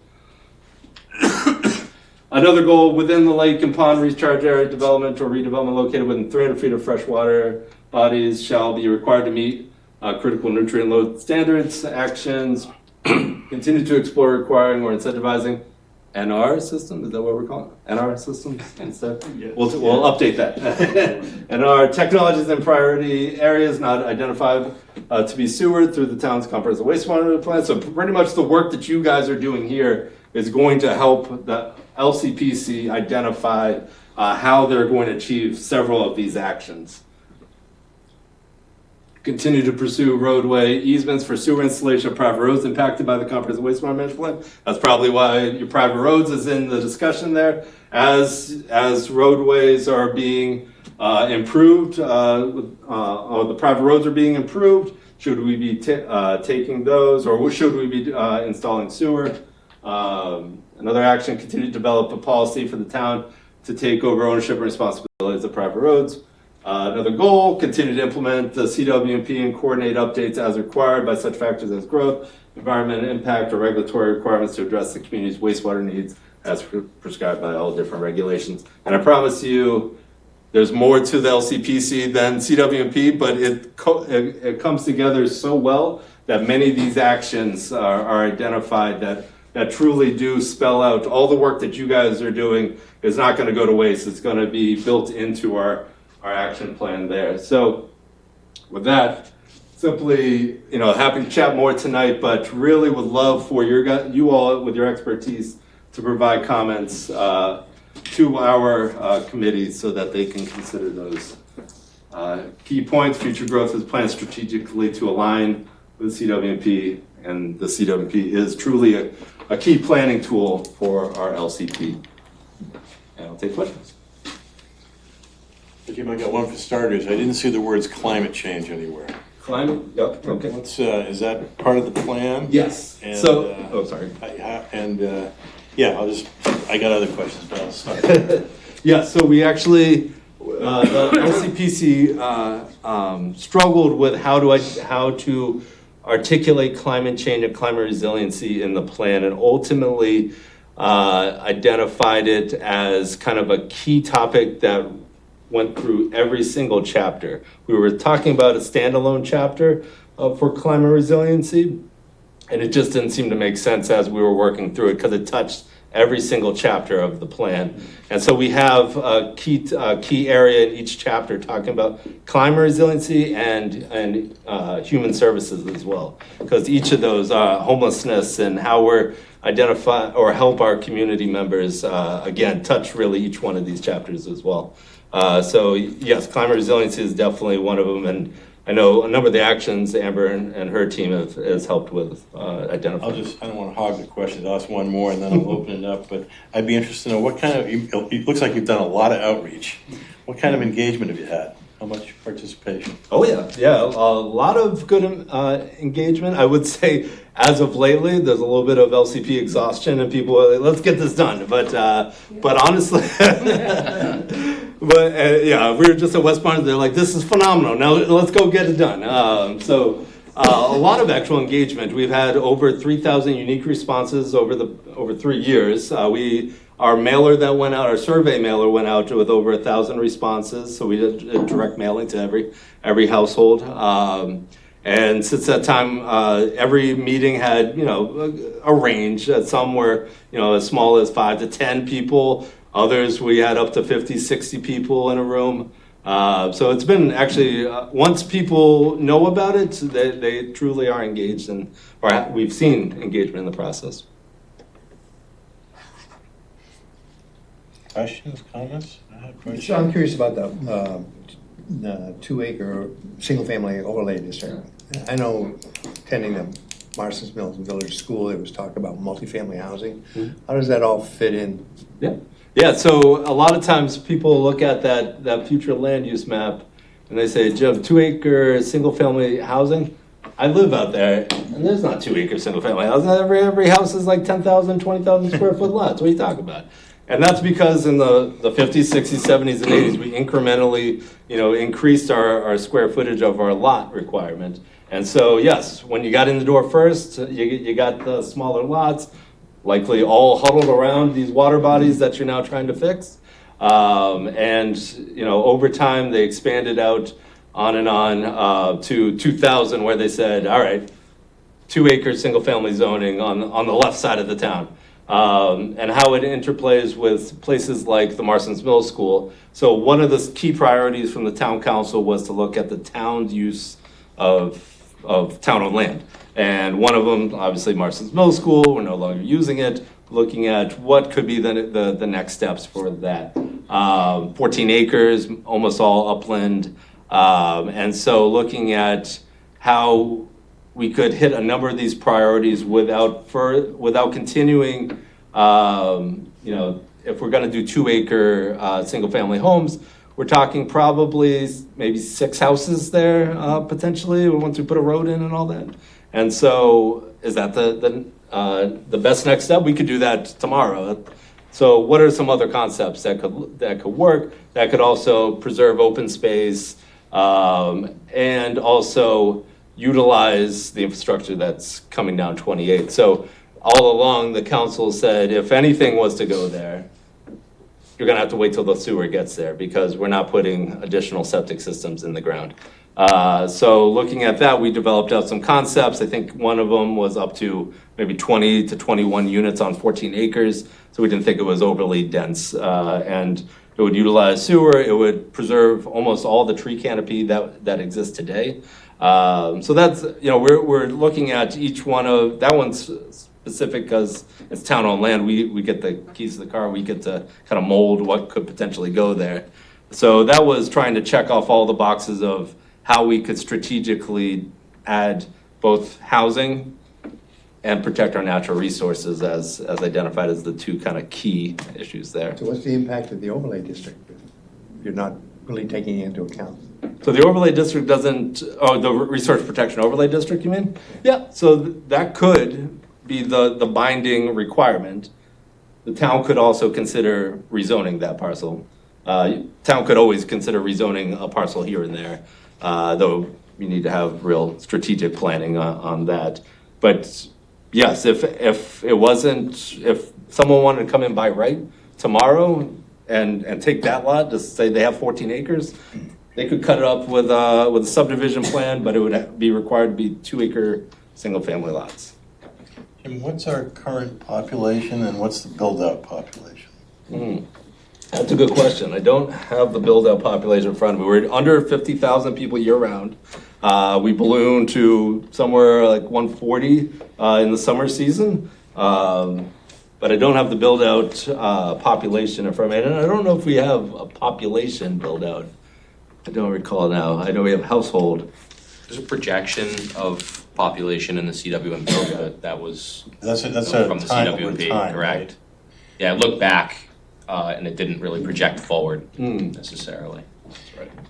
Another goal within the lake and pond recharge area development or redevelopment located within 300 feet of freshwater bodies shall be required to meet critical nutrient load standards. Actions continue to explore requiring or incentivizing NR system. Is that what we're calling it? NR systems instead? Yes. We'll update that. NR technologies and priority areas not identified to be sewered through the town's comprehensive wastewater plan. So pretty much the work that you guys are doing here is going to help the LCPC identify how they're going to achieve several of these actions. Continue to pursue roadway easements for sewer installation of private roads impacted by the comprehensive wastewater management plan. That's probably why your private roads is in the discussion there. As roadways are being improved, or the private roads are being improved. Should we be taking those, or should we be installing sewer? Another action, continue to develop a policy for the town to take over ownership and responsibilities of private roads. Another goal, continue to implement the CWMP and coordinate updates as required by such factors as growth, environmental impact, or regulatory requirements to address the community's wastewater needs as prescribed by all different regulations. And I promise you, there's more to the LCPC than CWMP, but it comes together so well that many of these actions are identified that truly do spell out all the work that you guys are doing is not going to go to waste. It's going to be built into our action plan there. So with that, simply, happy to chat more tonight, but really would love for you all with your expertise to provide comments to our committees so that they can consider those key points. Future growth is planned strategically to align with CWMP, and the CWMP is truly a key planning tool for our LCP. And I'll take questions. Jim, I got one for starters. I didn't see the words climate change anywhere. Climate, yep, okay. What's, is that part of the plan? Yes, And, so, sorry. Yeah, I got other questions, but I'll stop. Yeah, so we actually, the LCPC struggled with how to articulate climate change and climate resiliency in the plan, and ultimately identified it as kind of a key topic that went through every single chapter. We were talking about a standalone chapter for climate resiliency, and it just didn't seem to make sense as we were working through it because it touched every single chapter of the plan. And so we have a key area in each chapter talking about climate resiliency and human services as well, because each of those, homelessness and how we're identify or help our community members, again, touch really each one of these chapters as well. So yes, climate resiliency is definitely one of them, and I know a number of the actions Amber and her team has helped with identifying. I don't want to hog the questions. I'll ask one more and then I'll open it up. But I'd be interested to know what kind of, it looks like you've done a lot of outreach. What kind of engagement have you had? How much participation? Oh yeah, a lot of good engagement. I would say as of lately, there's a little bit of LCP exhaustion and people are like, let's get this done. But honestly, yeah, we were just at West Barnstable. They're like, this is phenomenal. Now let's go get it done. So a lot of actual engagement. We've had over 3,000 unique responses over 3 years. Our mailer that went out, our survey mailer went out with over 1,000 responses. So we did direct mailing to every household. And since that time, every meeting had, a range. Some were, as small as 5 to 10 people. Others, we had up to 50, 60 people in a room. So it's been actually, once people know about it, they truly are engaged or we've seen engagement in the process. Questions, comments? So I'm curious about the 2-acre single-family overlay district. I know attending the Marston's Mills Village School, there was talk about multifamily housing. Mm-hmm. How does that all fit in? Yeah, so a lot of times people look at that future land use map and they say, Jim, 2-acre single-family housing? I live out there, and there's not 2-acre single-family housing. Every house is like 10,000, 20,000 square foot lots. What are you talking about? And that's because in the 50s, 60s, 70s, and 80s, we incrementally, increased our square footage of our lot requirement. And so, yes, when you got in the door first, you got the smaller lots, likely all huddled around these water bodies that you're now trying to fix. Over time, they expanded out on and on to 2000, where they said, all right, 2-acre single-family zoning on the left side of the town. And how it interplays with places like the Marston's Middle School. So one of the key priorities from the town council was to look at the town's use of town-owned land. And one of them, obviously Marston's Middle School, we're no longer using it, looking at what could be the next steps for that. 14 acres, almost all upland. And so looking at how we could hit a number of these priorities without continuing, if we're going to do 2-acre single-family homes, we're talking probably maybe 6 houses there, potentially, once we put a road in and all that. And so, is that the best next step? We could do that tomorrow. So what are some other concepts that could work, that could also preserve open space, and also utilize the infrastructure that's coming down 28? So all along, the council said, if anything was to go there, you're gonna have to wait till the sewer gets there, because we're not putting additional septic systems in the ground. So looking at that, we developed out some concepts. I think one of them was up to maybe 20 to 21 units on 14 acres. So we didn't think it was overly dense, and it would utilize sewer. It would preserve almost all the tree canopy that exists today. So that's, we're looking at each one of, that one's specific because it's town-owned land. We get the keys to the car. We get to kind of mold what could potentially go there. So that was trying to check off all the boxes of how we could strategically add both housing and protect our natural resources as identified as the two kind of key issues there. So what's the impact of the overlay district if you're not really taking it into account? So the overlay district doesn't, the resource protection overlay district, you mean? Yeah, so that could be the binding requirement. The town could also consider rezoning that parcel. Town could always consider rezoning a parcel here and there, though you need to have real strategic planning on that. But yes, if someone wanted to come in by right tomorrow and take that lot, just say they have 14 acres, they could cut it up with a subdivision plan, but it would be required to be 2-acre single-family lots. Jim, what's our current population and what's the build-out population? That's a good question. I don't have the build-out population in front of me. We're under 50,000 people year-round. We balloon to somewhere like 140 in the summer season. But I don't have the build-out population in front of me. And I don't know if we have a population build-out. I don't recall now. I know we have household. There's a projection of population in the CWMP, but that was That's a from the time over CWMP, time, correct? right? Yeah, I looked back, and it didn't really project forward necessarily.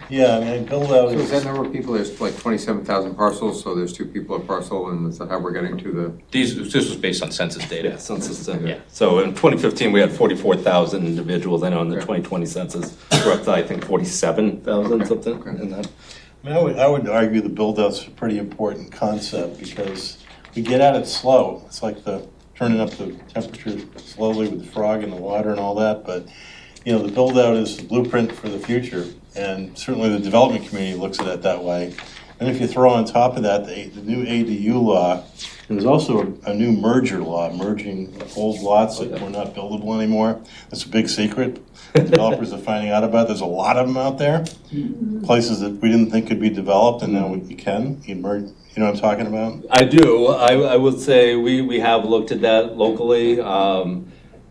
Yeah, I mean, build-out So is is, that number of people, there's like 27,000 parcels, so there's 2 people a parcel, and is that how we're getting to the? This was based on census data. Yeah, census. Yeah. So in 2015, we had 44,000 individuals. I know in the 2020 census, we're up to, I think, 47,000, something in that. I mean, I would argue the build-out's a pretty important concept because we get at it slow. It's like turning up the temperature slowly with the frog in the water and all that, but the build-out is the blueprint for the future, and certainly the development community looks at it that way. And if you throw on top of that the new ADU law, there's also a new merger law, merging old lots that were not buildable anymore. That's a big secret. Developers are finding out about. There's a lot of them out there, places that we didn't think could be developed, and now you can. You know what I'm talking about? I do. I would say we have looked at that locally.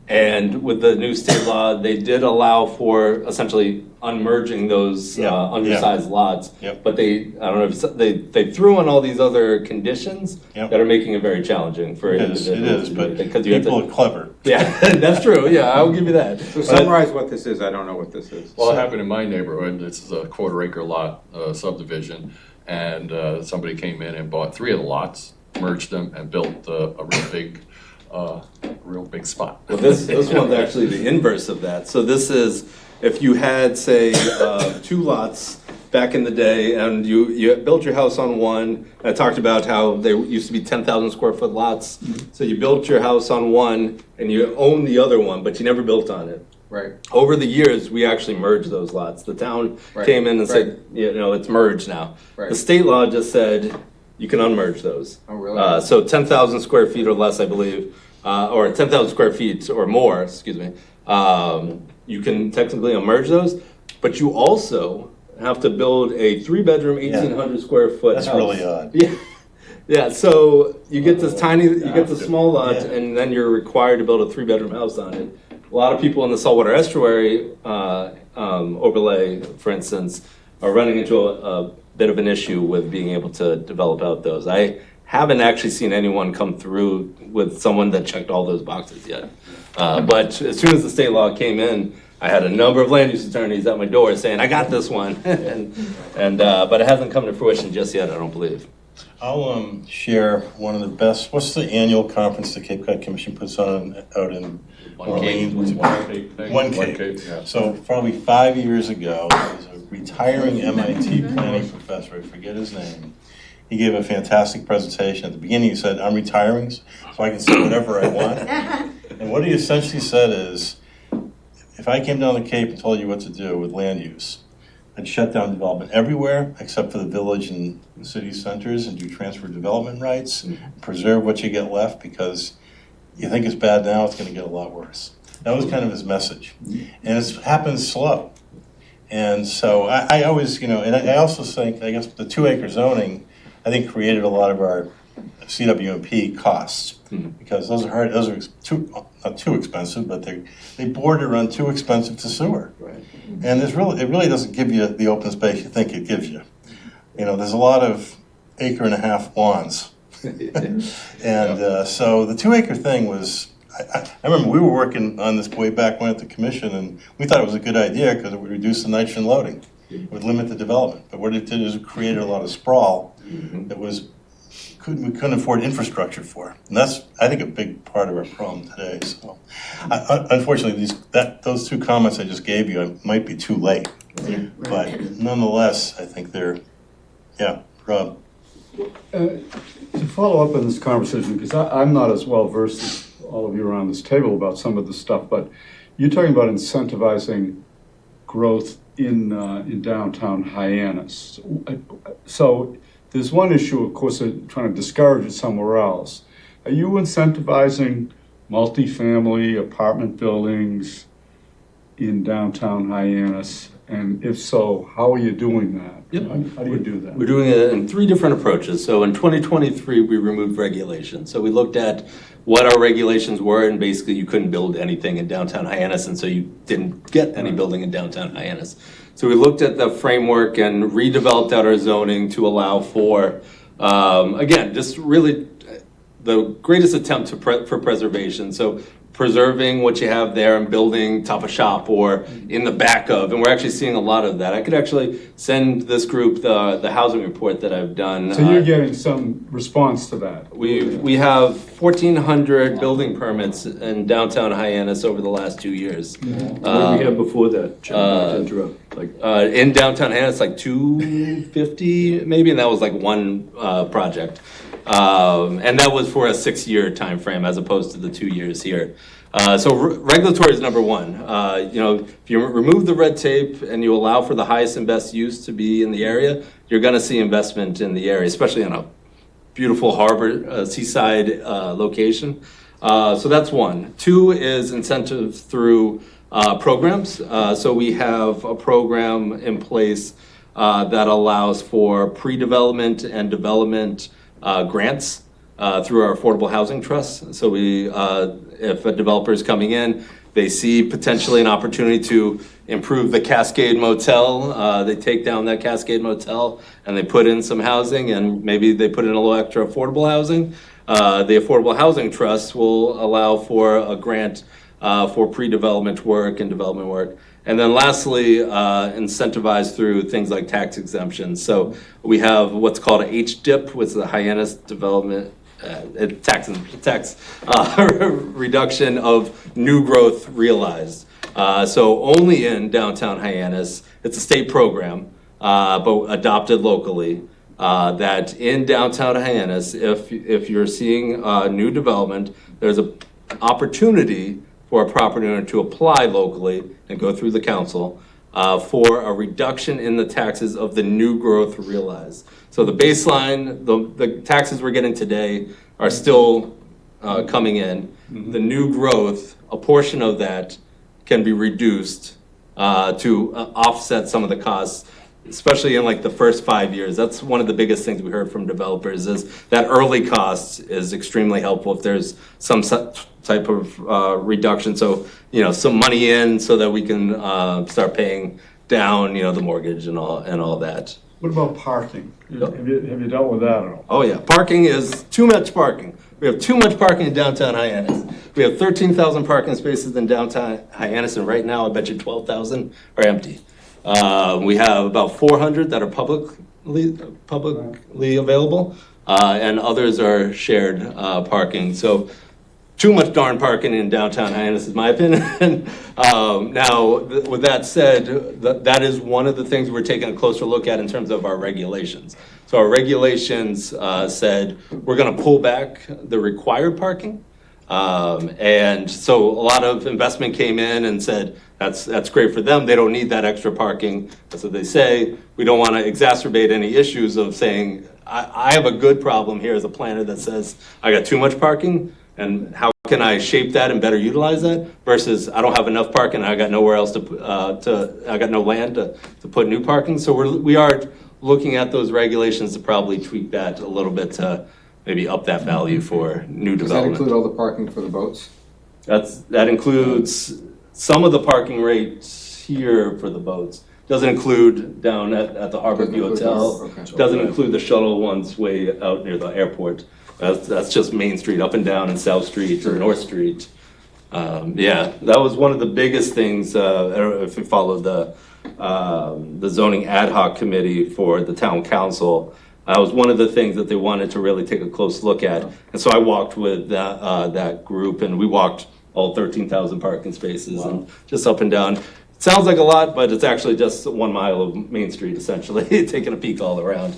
And with the new state law, they did allow for essentially unmerging those undersized lots. Yep. But I don't know if they threw in all these other conditions Yep. that are making it very challenging for It is, individuals. but because you have people to, are clever. yeah, that's true. Yeah, I'll give you that. So summarize what this is, I don't know what this is. Well, it happened in my neighborhood. This is a 1/4-acre lot subdivision, and somebody came in and bought 3 of the lots, merged them, and built a real big spot. Well, this one's actually the inverse of that. So this is, if you had, say, 2 lots back in the day, and you built your house on one. I talked about how they used to be 10,000 square foot lots. So you built your house on one, and you own the other one, but you never built on it. Right. Over the years, we actually merged those lots. The town came in and said, it's merged now. Right. The state law just said you can unmerge those. Oh, really? So 10,000 square feet or less, I believe, or 10,000 square feet or more, excuse me, you can technically unmerge those, but you also have to build a 3-bedroom, 1,800 square foot That's house. really odd. Yeah. Yeah, so you get this small lot, and then you're required to build a 3-bedroom house on it. A lot of people in the saltwater estuary overlay, for instance, are running into a bit of an issue with being able to develop out those. I haven't actually seen anyone come through with someone that checked all those boxes yet. But as soon as the state law came in, I had a number of land use attorneys at my door saying, I got this one. But it hasn't come to fruition just yet, I don't believe. I'll share one of the best, what's the annual conference the Cape Cod Commission puts on out in Orleans? What's it called? One Cape. Yeah. So probably 5 years ago, there was a retiring MIT planning professor, I forget his name. He gave a fantastic presentation. At the beginning he said, I'm retiring so I can say whatever I want. And what he essentially said is, if I came down the Cape and told you what to do with land use, I'd shut down development everywhere except for the village and the city centers and do transfer development rights, preserve what you get left because you think it's bad now, it's gonna get a lot worse. That was kind of his message. And it happens slow. And so I always, and I also think, I guess the 2-acre zoning, I think created a lot of our CWMP costs because those are hard, those are not too expensive, but they border on too expensive to sewer. Right. And it really doesn't give you the open space you think it gives you. There's a lot of 1.5-acre lawns. And so the 2-acre thing was, I remember we were working on this way back when at the commission, and we thought it was a good idea because it would reduce the nitrogen loading. It would limit the development. But what it did is it created a lot of sprawl that we couldn't afford infrastructure for. And that's, I think, a big part of our problem today. So unfortunately, those two comments I just gave you might be too late. But nonetheless, I think they're, Rob. To follow up on this conversation, because I'm not as well versed as all of you around this table about some of this stuff, but you're talking about incentivizing growth in downtown Hyannis. So there's one issue, of course, trying to discourage it somewhere else. Are you incentivizing multifamily apartment buildings in downtown Hyannis? And if so, how are you doing that? Yep. How do you do that? We're doing it in 3 different approaches. So in 2023, we removed regulations. So we looked at what our regulations were, and basically you couldn't build anything in downtown Hyannis, and so you didn't get any building in downtown Hyannis. So we looked at the framework and redeveloped out our zoning to allow for, again, just really the greatest attempt for preservation. So preserving what you have there and building top of shop or in the back of, and we're actually seeing a lot of that. I could actually send this group the housing report that I've done. So you're getting some response to that? We have 1,400 building permits in downtown Hyannis over the last 2 years. What did we have before that, John, not to interrupt? In downtown Hyannis, like 250 maybe, and that was like one project. And that was for a 6-year time frame as opposed to the 2 years here. So regulatory is number one. If you remove the red tape and you allow for the highest and best use to be in the area, you're going to see investment in the area, especially in a beautiful harbor, seaside location. So that's one. 2 is incentive through programs. So we have a program in place that allows for pre-development and development grants through our affordable housing trust. So if a developer is coming in, they see potentially an opportunity to improve the Cascade Motel. They take down that Cascade Motel and they put in some housing, and maybe they put in a little extra affordable housing. The Affordable Housing Trust will allow for a grant for pre-development work and development work. And then lastly, incentivized through things like tax exemptions. So we have what's called a HDIP, which is the Hyannis Development tax reduction of new growth realized. So only in downtown Hyannis, it's a state program, but adopted locally. That in downtown Hyannis, if you're seeing new development, there's an opportunity for a property owner to apply locally and go through the council for a reduction in the taxes of the new growth realized. So the baseline, the taxes we're getting today are still coming in. The new growth, a portion of that can be reduced to offset some of the costs, especially in like the first 5 years. That's one of the biggest things we heard from developers is that early cost is extremely helpful if there's some type of reduction. So, some money in so that we can start paying down, the mortgage and all that. What about parking? Have you dealt with that at all? Oh yeah, parking is too much parking. we have too much parking in downtown Hyannis. We have 13,000 parking spaces in downtown Hyannis, and right now I bet you 12,000 are empty. We have about 400 that are publicly available, and others are shared parking. So too much darn parking in downtown Hyannis is my opinion. Now, with that said, that is one of the things we're taking a closer look at in terms of our regulations. So our regulations said we're going to pull back the required parking. And so a lot of investment came in and said, that's great for them. They don't need that extra parking. That's what they say. We don't want to exacerbate any issues of saying, I have a good problem here as a planner that says, I got too much parking, and how can I shape that and better utilize that? Versus I don't have enough parking, I got nowhere else I got no land to put new parking. So we are looking at those regulations to probably tweak that a little bit to maybe up that value for new Does that development. include all the parking for the boats? That includes some of the parking rates here for the boats. Doesn't include down at the Harbor View Hotel. Okay. Doesn't include the shuttle ones way out near the airport. That's just Main Street, up and down, and South Street or North Street. Yeah, that was one of the biggest things. I don't know if you followed the zoning ad hoc committee for the town council. That was one of the things that they wanted to really take a close look at. And so I walked with that group, and we walked all 13,000 parking spaces and just up and down. It sounds like a lot, but it's actually just 1 mile of Main Street, essentially, taking a peek all around.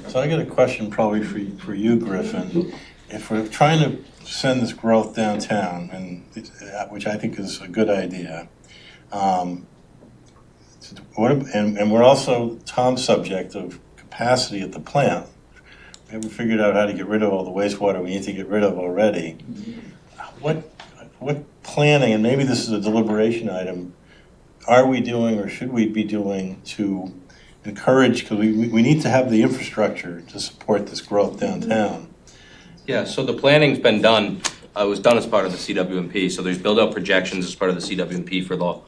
So I got a question probably for you, Griffin. If we're trying to send this growth downtown, and which I think is a good idea, and we're also Tom's subject of capacity at the plant. We haven't figured out how to get rid of all the wastewater we need to get rid of already. What planning, and maybe this is a deliberation item, are we doing or should we be doing to encourage, because we need to have the infrastructure to support this growth downtown. Yeah, so the planning's been done, it was done as part of the CWMP, so there's build-out projections as part of the CWMP for the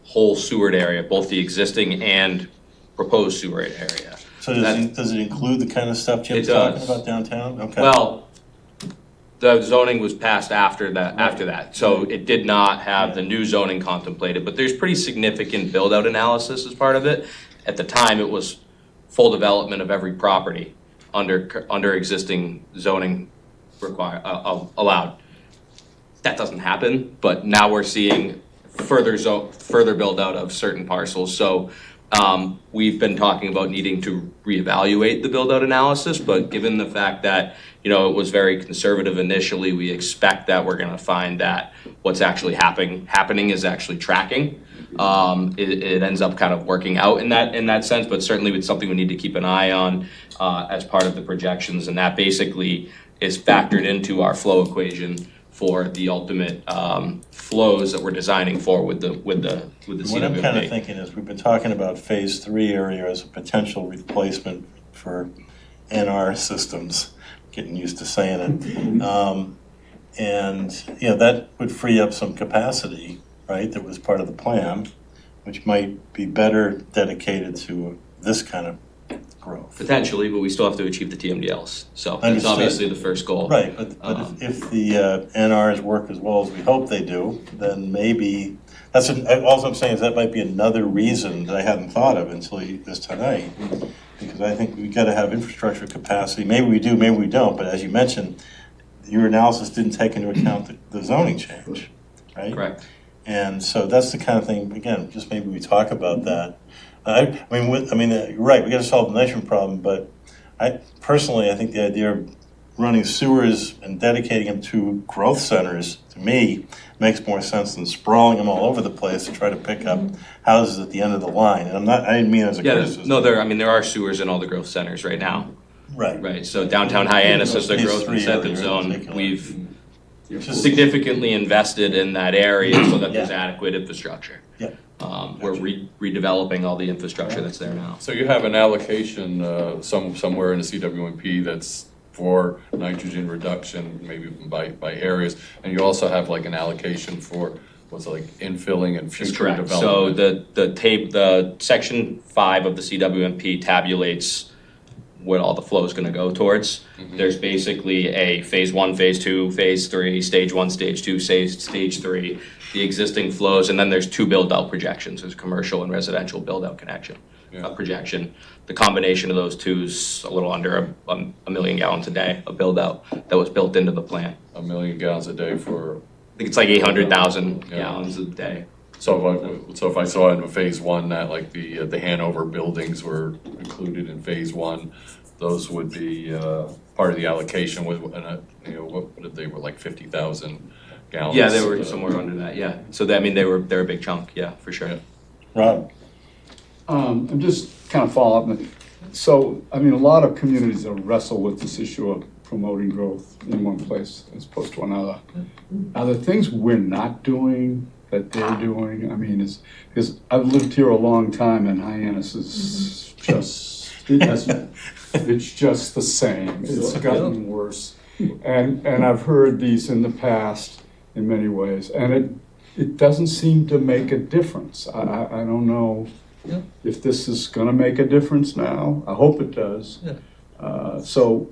whole Seward area, both the existing and proposed Seward area. So does it include the kind of stuff Jim's talking about downtown? Okay. Well, the zoning was passed after that, so it did not have the new zoning contemplated, but there's pretty significant build-out analysis as part of it. At the time, it was full development of every property under existing zoning allowed. That doesn't happen, but now we're seeing further build-out of certain parcels. So we've been talking about needing to reevaluate the build-out analysis, but given the fact that it was very conservative initially, we expect that we're going to find that what's actually happening is actually tracking. It ends up kind of working out in that sense, but certainly it's something we need to keep an eye on as part of the projections, and that basically is factored into our flow equation for the ultimate flows that we're designing for with the CWMP. What I'm kind of thinking is we've been talking about phase 3 area as a potential replacement for NR systems, getting used to saying it. And that would free up some capacity, right, that was part of the plan, which might be better dedicated to this kind of growth. Potentially, but we still have to achieve the TMDLs. So that's Understood. obviously the first goal. Right, but if the NRs work as well as we hope they do, then maybe, all I'm saying is that might be another reason that I hadn't thought of until this tonight. Because I think we've got to have infrastructure capacity. Maybe we do, maybe we don't, but as you mentioned, your analysis didn't take into account the zoning change, right? Correct. And so that's the kind of thing, again, just maybe we talk about that. You're right, we got to solve the nitrogen problem, but I think the idea of running sewers and dedicating them to growth centers, to me, makes more sense than sprawling them all over the place to try to pick up houses at the end of the line. And I didn't mean it as a criticism. No, there are sewers in all the growth centers right now. Right. So downtown Hyannis is the growth incentive zone. We've significantly invested in that area so that there's adequate infrastructure. Yeah. We're redeveloping all the infrastructure that's there now. So you have an allocation somewhere in the CWMP that's for nitrogen reduction, maybe by areas, and you also have like an allocation for what's like infilling and future development. So the section 5 of the CWMP tabulates what all the flow is gonna go towards. There's basically a phase 1, phase 2, phase 3, stage 1, stage 2, stage 3, the existing flows, and then there's 2 build-out projections. There's commercial and residential build-out projection. The combination of those two is a little under a million gallons a day of build-out that was built into the plan. 1 million gallons a day for, I think it's like 800,000 gallons a day. so if I saw in phase 1 that like the Hanover buildings were included in phase 1, those would be part of the allocation with, they were like 50,000 gallons. Yeah, they were somewhere under that, yeah. So that, I mean, they're a big chunk, yeah, for sure. Yeah. Rob? I'm just kind of follow up. So, I mean, a lot of communities that wrestle with this issue of promoting growth in one place as opposed to another. Are there things we're not doing that they're doing? I mean, because I've lived here a long time and Hyannis is just, it's just the same. It's gotten worse. And I've heard these in the past in many ways, and it doesn't seem to make a difference. I don't know if this is gonna make a difference now. I hope it does. So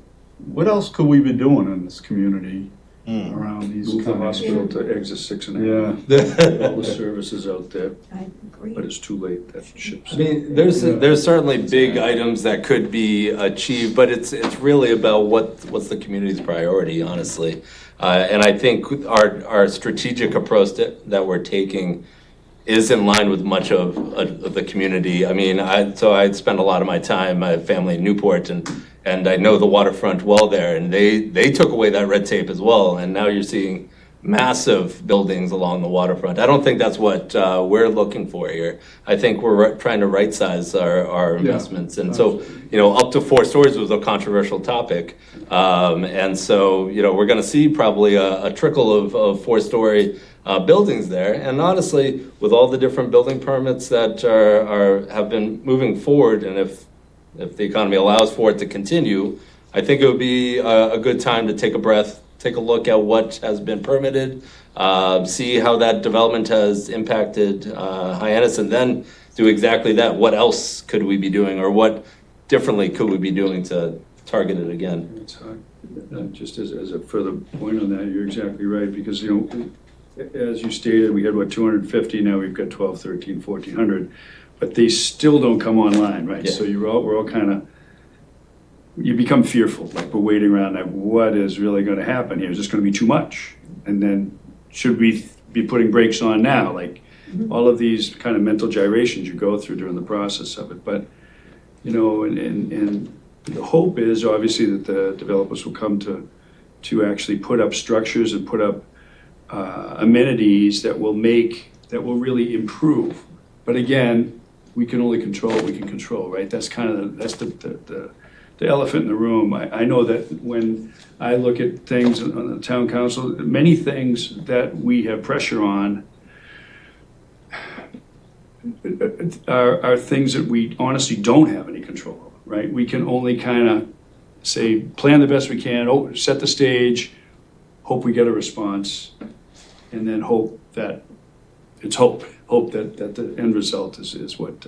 what else could we be doing in this community around these Move the kind of... hospital to exit 6.5. Yeah. All the services out there, I agree. but it's too late, that ship's. I mean, there's certainly big items that could be achieved, but it's really about what's the community's priority, honestly. And I think our strategic approach that we're taking is in line with much of the community. I mean, I'd spent a lot of my time, I have family in Newport, and I know the waterfront well there, and they took away that red tape as well, and now you're seeing massive buildings along the waterfront. I don't think that's what we're looking for here. I think we're trying to right-size our investments, and so, up to 4 stories was a controversial topic, and so, we're gonna see probably a trickle of 4-story buildings there, and honestly, with all the different building permits that have been moving forward, and if the economy allows for it to continue, I think it would be a good time to take a breath, take a look at what has been permitted, see how that development has impacted Hyannis, and then do exactly that. What else could we be doing, or what differently could we be doing to target it again? It's hard. Just as a further point on that, you're exactly right, because, as you stated, we had, 250, now we've got 12, 13, 1,400, but they still don't come online, right? Yeah. So we're all kind of, you become fearful, like we're waiting around, like what is really gonna happen here? Is this gonna be too much? And then should we be putting brakes on now? Like all of these kind of mental gyrations you go through during the process of it. But, and the hope is obviously that the developers will come to actually put up structures and put up amenities that will really improve. But again, we can only control what we can control, right? That's kind of the elephant in the room. I know that when I look at things on the town council, many things that we have pressure on are things that we honestly don't have any control over, right? We can only kind of say, plan the best we can, set the stage, hope we get a response, and then hope that the end result is what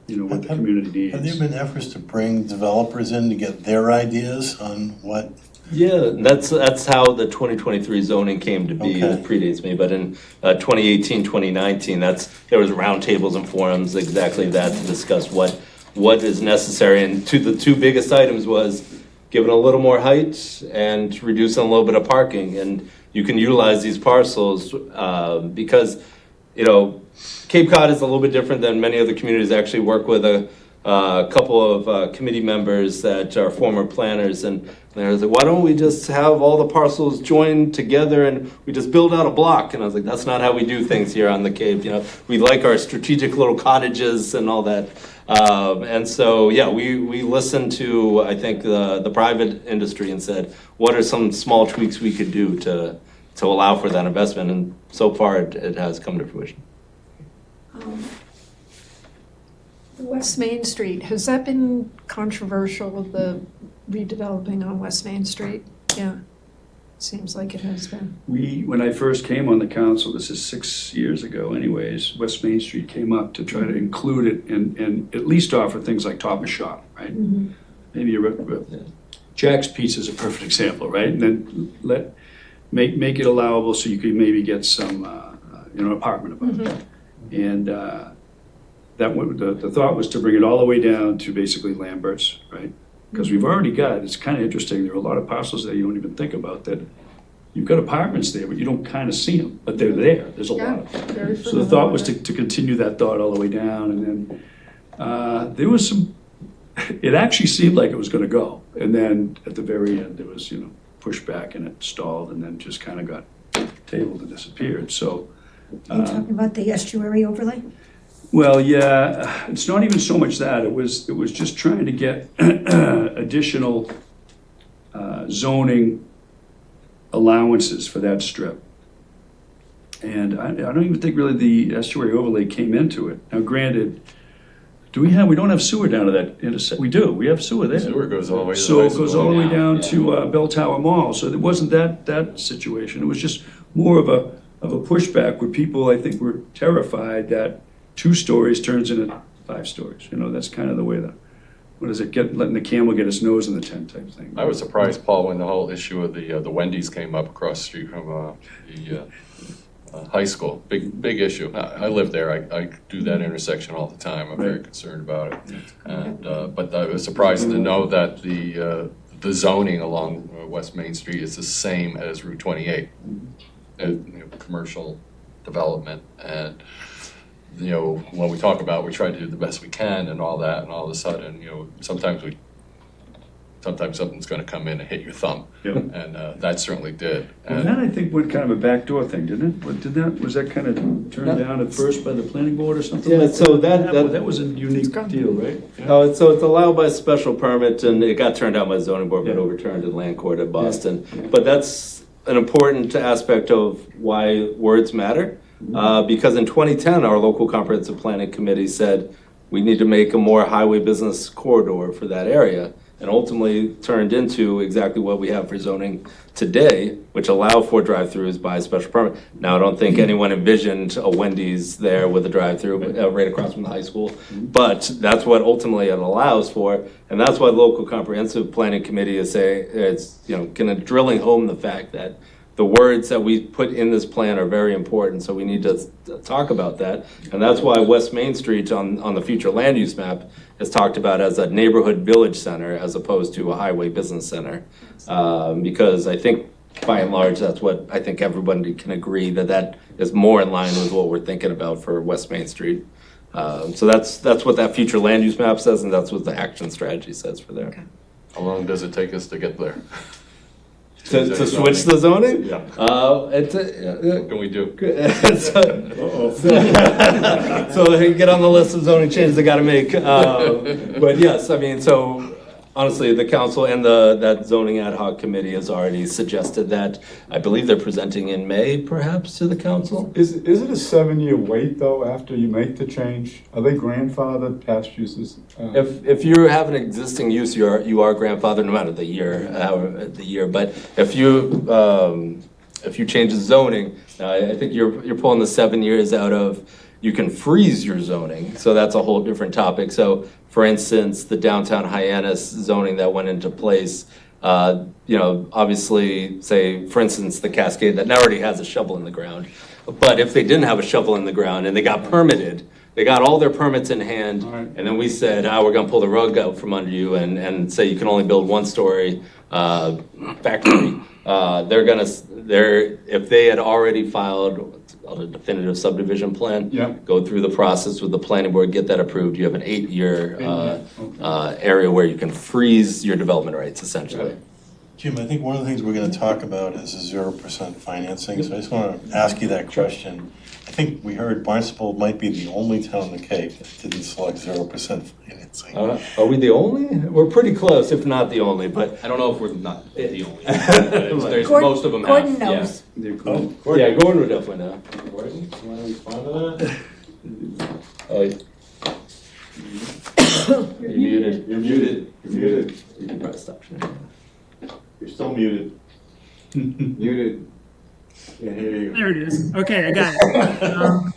what the community needs. Have there been efforts to bring developers in to get their ideas on what? Yeah, that's how the 2023 zoning came to be. Okay. It predates me, but in 2018, 2019, there was roundtables and forums exactly that to discuss what is necessary. And the 2 biggest items was giving a little more height and reducing a little bit of parking. And you can utilize these parcels because Cape Cod is a little bit different than many other communities. I actually work with a couple of committee members that are former planners, and they're like, why don't we just have all the parcels joined together and we just build out a block? And I was like, that's not how we do things here on the Cape. We like our strategic little cottages and all that. And so, we listened to, I think, the private industry and said, what are some small tweaks we could do to allow for that investment? And so far, it has come to fruition. West Main Street, has that been controversial with the redeveloping on West Main Street? Yeah, seems like it has been. When I first came on the council, this is 6 years ago anyways, West Main Street came up to try to include it and at least offer things like Top and Shop, right? maybe Jack's Pizza is a perfect example, right? And then make it allowable so you could maybe get some, apartment above it. And the thought was to bring it all the way down to basically Lambert's, right? Because we've already got, it's kind of interesting, there are a lot of parcels there you don't even think about that. You've got apartments there, but you don't kind of see them, but they're there, there's a lot of them. So the thought was to continue that thought all the way down, and then there was some, it actually seemed like it was gonna go. And then at the very end, there was, pushback and it stalled and then just kind of got tabled and disappeared, so. Are you talking about the estuary overlay? Well, yeah, it's not even so much that, it was just trying to get additional zoning allowances for that strip. And I don't even think really the estuary overlay came into it. Now granted, we don't have sewer down to that intersection. We have sewer there. Sewer goes all the way to the So high it goes school. all the way down to Bell Tower Mall, so it wasn't that situation. It was just more of a pushback where people, I think, were terrified that 2 stories turns into 5 stories. That's kind of the way letting the camel get its nose in the tent type thing. I was surprised, Paul, when the whole issue of the Wendy's came up across the street from the high school. Big issue. I live there. I do that intersection all the time. I'm very concerned about it. And but I was surprised to know that the zoning along West Main Street is the same as Route 28. Commercial development, and when we talk about, we try to do the best we can and all that, and all of a sudden, sometimes something's going to come in and hit your thumb. Yep. And that certainly did. And that, I think, went kind of a backdoor thing, didn't it? Was that kind of turned down at first by the planning board or something? Yeah, so that was a unique deal, right? Oh, so it's allowed by special permit, and it got turned down by the zoning board, but overturned in land court at Boston. Yeah. But that's an important aspect of why words matter, because in 2010, our local comprehensive planning committee said we need to make a more highway business corridor for that area, and ultimately turned into exactly what we have for zoning today, which allow for drive-throughs by special permit. Now, I don't think anyone envisioned a Wendy's there with a drive-through right across from the high school, but that's what ultimately it allows for, and that's why the local comprehensive planning committee is saying, it's, kind of drilling home the fact that the words that we put in this plan are very important, so we need to talk about that. And that's why West Main Street on the future land use map is talked about as a neighborhood village center as opposed to a highway business center. Because I think by and large, that's what I think everybody can agree that is more in line with what we're thinking about for West Main Street. So that's what that future land use map says, and that's what the action strategy says for there. Okay. How long does it take us to get there? To switch the zoning? Yeah. What can we do? So get on the list of zoning changes they gotta make. But yes, I mean, so honestly, the council and that zoning ad hoc committee has already suggested that. I believe they're presenting in May, perhaps, to the council. Is it a 7-year wait, though, after you make the change? Are they grandfathered past uses? If you have an existing use, you are grandfathered no matter the year. But if you change the zoning, I think you're pulling the 7 years out of. You can freeze your zoning, so that's a whole different topic. So, for instance, the downtown Hyannis zoning that went into place, obviously, say, for instance, the Cascade that now already has a shovel in the ground. But if they didn't have a shovel in the ground and they got permitted, they got all their permits in hand, and then we said, we're gonna pull the rug out from under you and say you can only build 1-story factory. If they had already filed a definitive subdivision plan, go through the process with the planning board, get that approved, you have an 8-year area where you can freeze your development rights, essentially. Jim, I think one of the things we're going to talk about is the 0% financing, so I just want to ask you that question. I think we heard Barnstable might be the only town in the Cape that didn't select 0% financing. Are we the only? We're pretty close, if not the only, but. I don't know if we're not the only. There's most of them have. Gordon knows. Yeah, Gordon would definitely know. Gordon, you want to respond to that? You're muted. You're muted. You're muted. You can probably stop sharing. You're still muted. Muted. Can't hear you. There it is. Okay, I got it.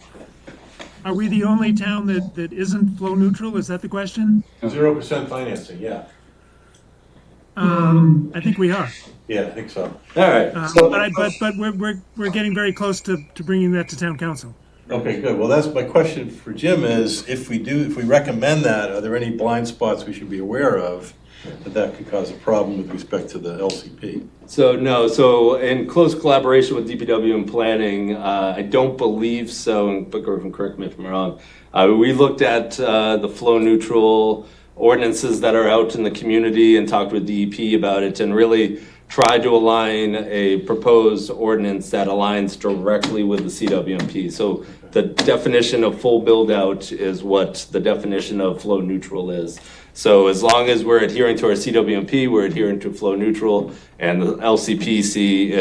Are we the only town that isn't flow neutral? Is that the question? 0% financing, yeah. I think we are. Yeah, I think so. All right. So, But we're getting very close to bringing that to town council. Okay, good. Well, that's my question for Jim is, if we recommend that, are there any blind spots we should be aware of that could cause a problem with respect to the LCP? So in close collaboration with DPW and planning, I don't believe so, and but Griffin, correct me if I'm wrong. We looked at the flow neutral ordinances that are out in the community and talked with DEP about it and really tried to align a proposed ordinance that aligns directly with the CWMP. So the definition of full build out is what the definition of flow neutral is. So as long as we're adhering to our CWMP, we're adhering to flow neutral, and the LCPC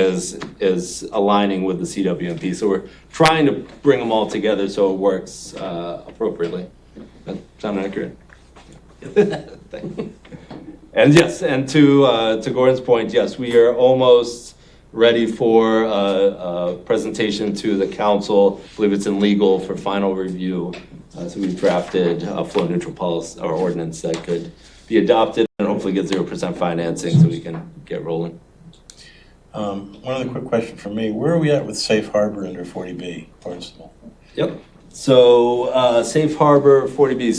is aligning with the CWMP. So we're trying to bring them all together so it works appropriately. That sound accurate? And yes, and to Gordon's point, yes, we are almost ready for a presentation to the council. I believe it's in legal for final review. So we've drafted a flow neutral policy or ordinance that could be adopted and hopefully get 0% financing so we can get rolling. One other quick question from me. Where are we at with safe harbor under 40B, Barnstable? Yep. So safe harbor 40B.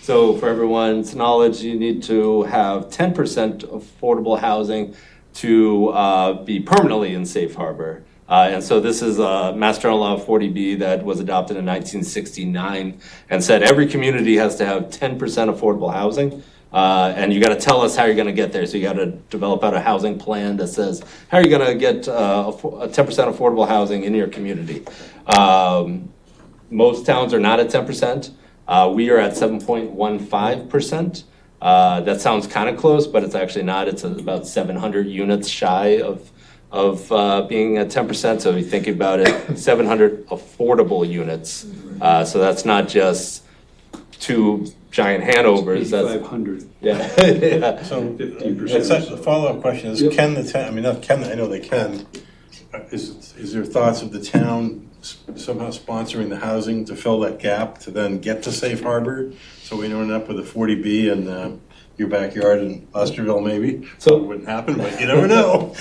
So for everyone's knowledge, you need to have 10% affordable housing to be permanently in safe harbor. And so this is a Mass General Law 40B that was adopted in 1969 and said every community has to have 10% affordable housing. And you got to tell us how you're going to get there. So you got to develop out a housing plan that says how are you going to get a 10% affordable housing in your community. Most towns are not at 10%. We are at 7.15%. That sounds kind of close, but it's actually not. It's about 700 units shy of being at 10%. So if you think about it, 700 affordable units. So that's not just two giant Hanovers. That's 500. Yeah. Yeah. So 15%. the follow-up question is, can the town, I mean, not can, I know they can, is there thoughts of the town somehow sponsoring the housing to fill that gap to then get to safe harbor? So we don't end up with a 40B in your backyard in Osterville maybe? So it wouldn't happen, but you never know.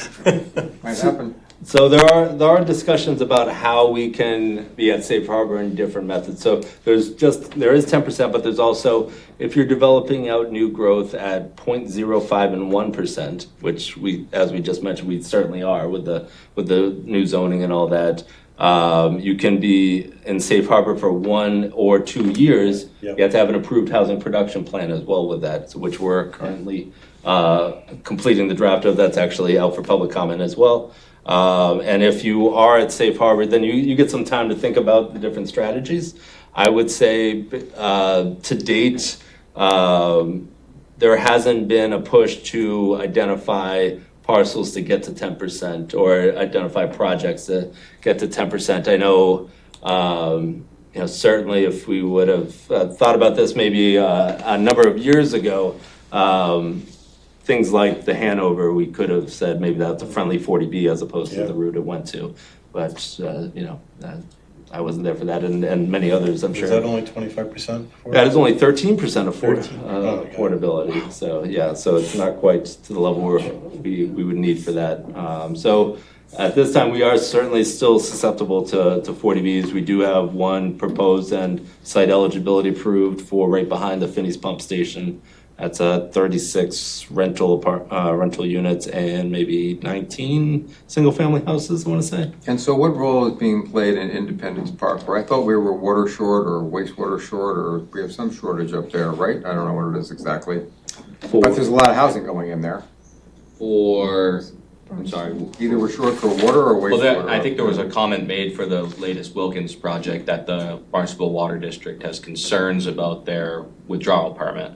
Might happen. So there are discussions about how we can be at safe harbor in different methods. So there is 10%, but there's also, if you're developing out new growth at 0.05 and 1%, which as we just mentioned, we certainly are with the new zoning and all that. You can be in safe harbor for 1 or 2 years. Yep. You have to have an approved housing production plan as well with that, so which we're currently completing the draft of. That's actually out for public comment as well. And if you are at safe harbor, then you get some time to think about the different strategies. I would say to date, there hasn't been a push to identify parcels to get to 10% or identify projects to get to 10%. I know, certainly if we would have thought about this maybe a number of years ago, things like the Hanover, we could have said maybe that's a friendly 40B as opposed to the route it went to. But, I wasn't there for that and many others, I'm sure. Is that only 25%? That is only 13% affordability. So, yeah, so it's not quite to the level where we would need for that. So at this time, we are certainly still susceptible to 40Bs. We do have one proposed and site eligibility approved for right behind the Finney's Pump Station. That's 36 rental units and maybe 19 single-family houses, I want to say. And so what role is being played in Independence Park? Where I thought we were water short or wastewater short, or we have some shortage up there, right? I don't know what it is exactly. But there's a lot of housing going in there. I'm sorry. Either we're short for water or wastewater. Well, I think there was a comment made for the latest Wilkins project that the Barnstable Water District has concerns about their withdrawal permit.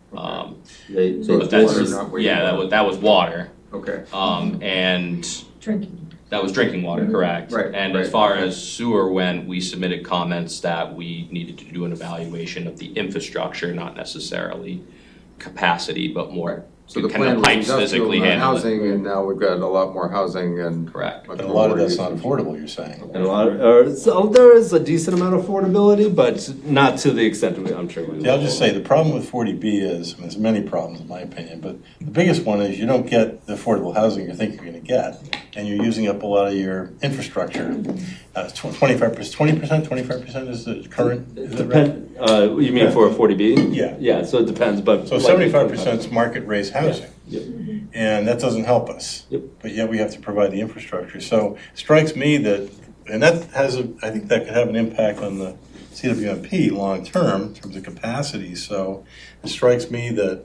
So it's water, not wastewater. That was water. Okay. And Drinking. that was drinking water, correct. Right, And right. as far as sewer went, we submitted comments that we needed to do an evaluation of the infrastructure, not necessarily capacity, but more So the Can plan the was pipes industrial, physically not handle it? housing, and now we've got a lot more housing and. Correct. much But a more lot of water that's not usage. affordable, you're saying. And a lot, or, so there is a decent amount of affordability, but not to the extent I'm sure we. See, I'll just say, the problem with 40B is, and there's many problems in my opinion, but the biggest one is you don't get the affordable housing you think you're gonna get, and you're using up a lot of your infrastructure. 25%, 25% is the current, is that right? You mean for a 40B? Yeah. Yeah, so it depends, but. So 75% is market rate housing. Yep. And that doesn't help us. Yep. But yet we have to provide the infrastructure. So it strikes me that, and that has I think that could have an impact on the CWMP long-term in terms of capacity. So it strikes me that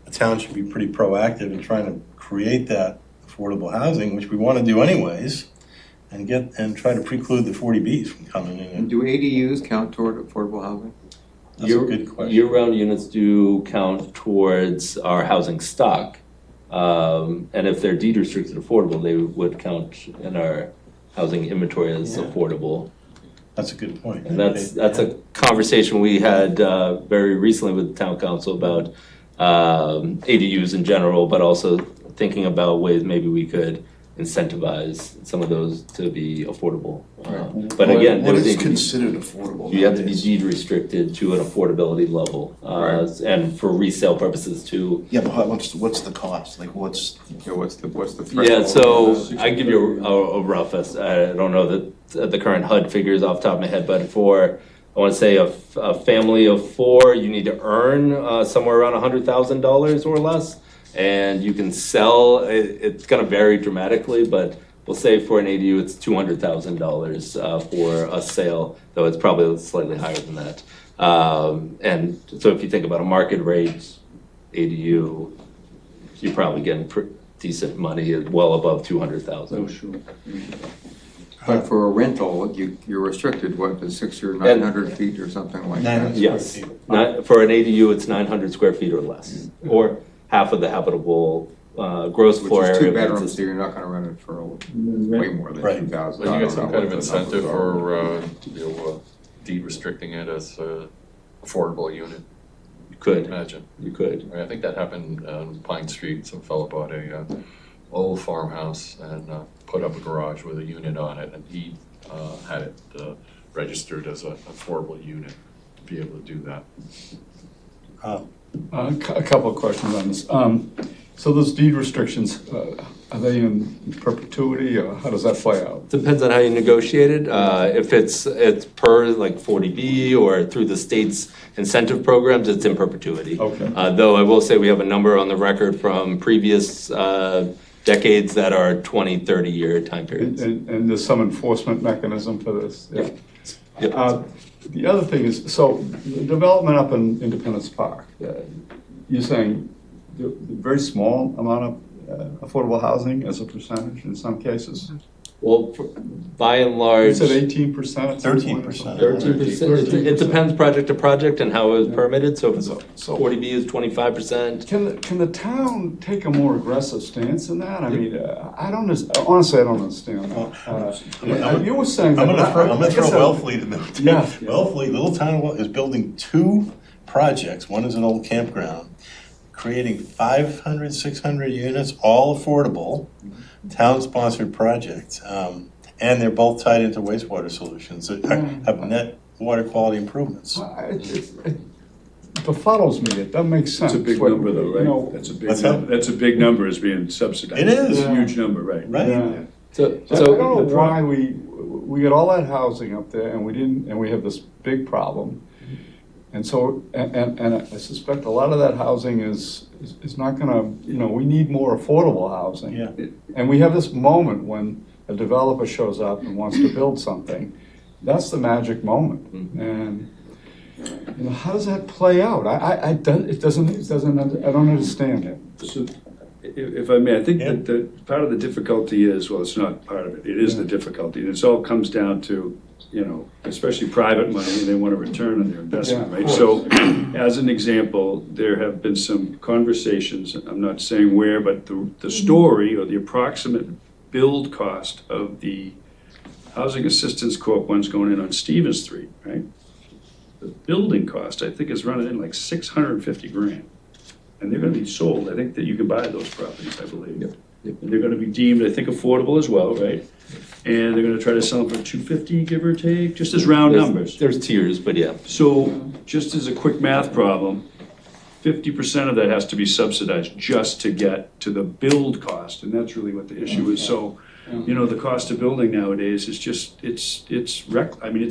the town should be pretty proactive in trying to create that affordable housing, which we want to do anyways, and try to preclude the 40Bs from coming in. And do ADUs count toward affordable housing? That's a good question. Year-round units do count towards our housing stock. And if they're deed restricted affordable, they would count in our housing inventory as affordable. That's a good point. And that's a conversation we had very recently with the town council about ADUs in general, but also thinking about ways maybe we could incentivize some of those to be affordable. But again, What there is would- considered affordable? you have to be nowadays? deed restricted to an affordability level, Right. and for resale purposes too. Yeah, but what's the cost? Like, what's? Yeah, what's the threshold? Yeah, so I give you a rough I don't know the current HUD figures off the top of my head, but for, I wanna say a family of four, you need to earn somewhere around $100,000 or less. And you can sell, it's gonna vary dramatically, but we'll say for an ADU, it's $200,000 for a sale, though it's probably slightly higher than that. And so if you think about a market rate ADU, you're probably getting decent money, well above 200,000. Oh, sure. But for a rental, you're restricted, what, to 600 or 900 feet or something like that? Yes, for an ADU, it's 900 square feet or less, or half of the habitable gross floor area. Which is 2 of bedrooms, existing- so you're not gonna rent it for way more than Right. 2,000. But you get some kind of incentive for, deed restricting it as a affordable unit, You could, imagine. you could. I think that happened on Pine Street. Some fellow bought a old farmhouse and put up a garage with a unit on it, and he had it registered as an affordable unit to be able to do that. A couple of questions on this. So those deed restrictions, are they in perpetuity, or how does that play out? Depends on how you negotiate it. If it's per like 40B or through the state's incentive programs, it's in perpetuity. Okay. Though I will say we have a number on the record from previous decades that are 20, 30-year time periods. And there's some enforcement mechanism for this? Yeah. Yep. The other thing is, so the development up in Independence Park, you're saying the very small amount of affordable housing as a percentage in some cases? Well, by and large. You said 18%? 13%. 13%. It depends project to project and how it was permitted, so if it's So- 40B is 25%. Can the town take a more aggressive stance in that? I mean, honestly, I don't understand. You were saying. I'm that- gonna throw I guess Wellfleet in there. Yeah. Wellfleet, little town of is building 2 projects. One is an old campground, creating 500, 600 units, all affordable, town-sponsored projects. And they're both tied into wastewater solutions that have net water quality improvements. It befuddles me. It doesn't make sense. It's a big What- number though, you know, right? That's a big What's that? number. That's a big number is being subsidized. It is. It's a huge number, right? Right? Yeah. So I don't know why we get all that housing up there and we have this big problem. And so, and I suspect a lot of that housing is not gonna, we need more affordable housing. Yeah. And we have this moment when a developer shows up and wants to build something. That's the magic moment. And, how does that play out? I don't understand it. So, if I may, I think Yeah. that the part of the difficulty is, well, it's not part of it, it is the difficulty, and it all comes down to, especially private money, and they want a return on their investment, Yeah, right? of So, as an example, there have been some conversations, I'm not saying where, but the story or the approximate build cost of the Housing Assistance Corp ones going in on Stevens Street, right? The building cost, I think, is running in like $650,000. and they're gonna be sold. I think that you can buy those properties, I believe. And they're gonna be deemed, I think, affordable as well, right? And they're gonna try to sell them for $250, give or take, just as round numbers. There's tiers, but yeah. So, just as a quick math problem, 50% of that has to be subsidized just to get to the build cost, and that's really what the issue is. So, you know, the cost of building nowadays is just, it's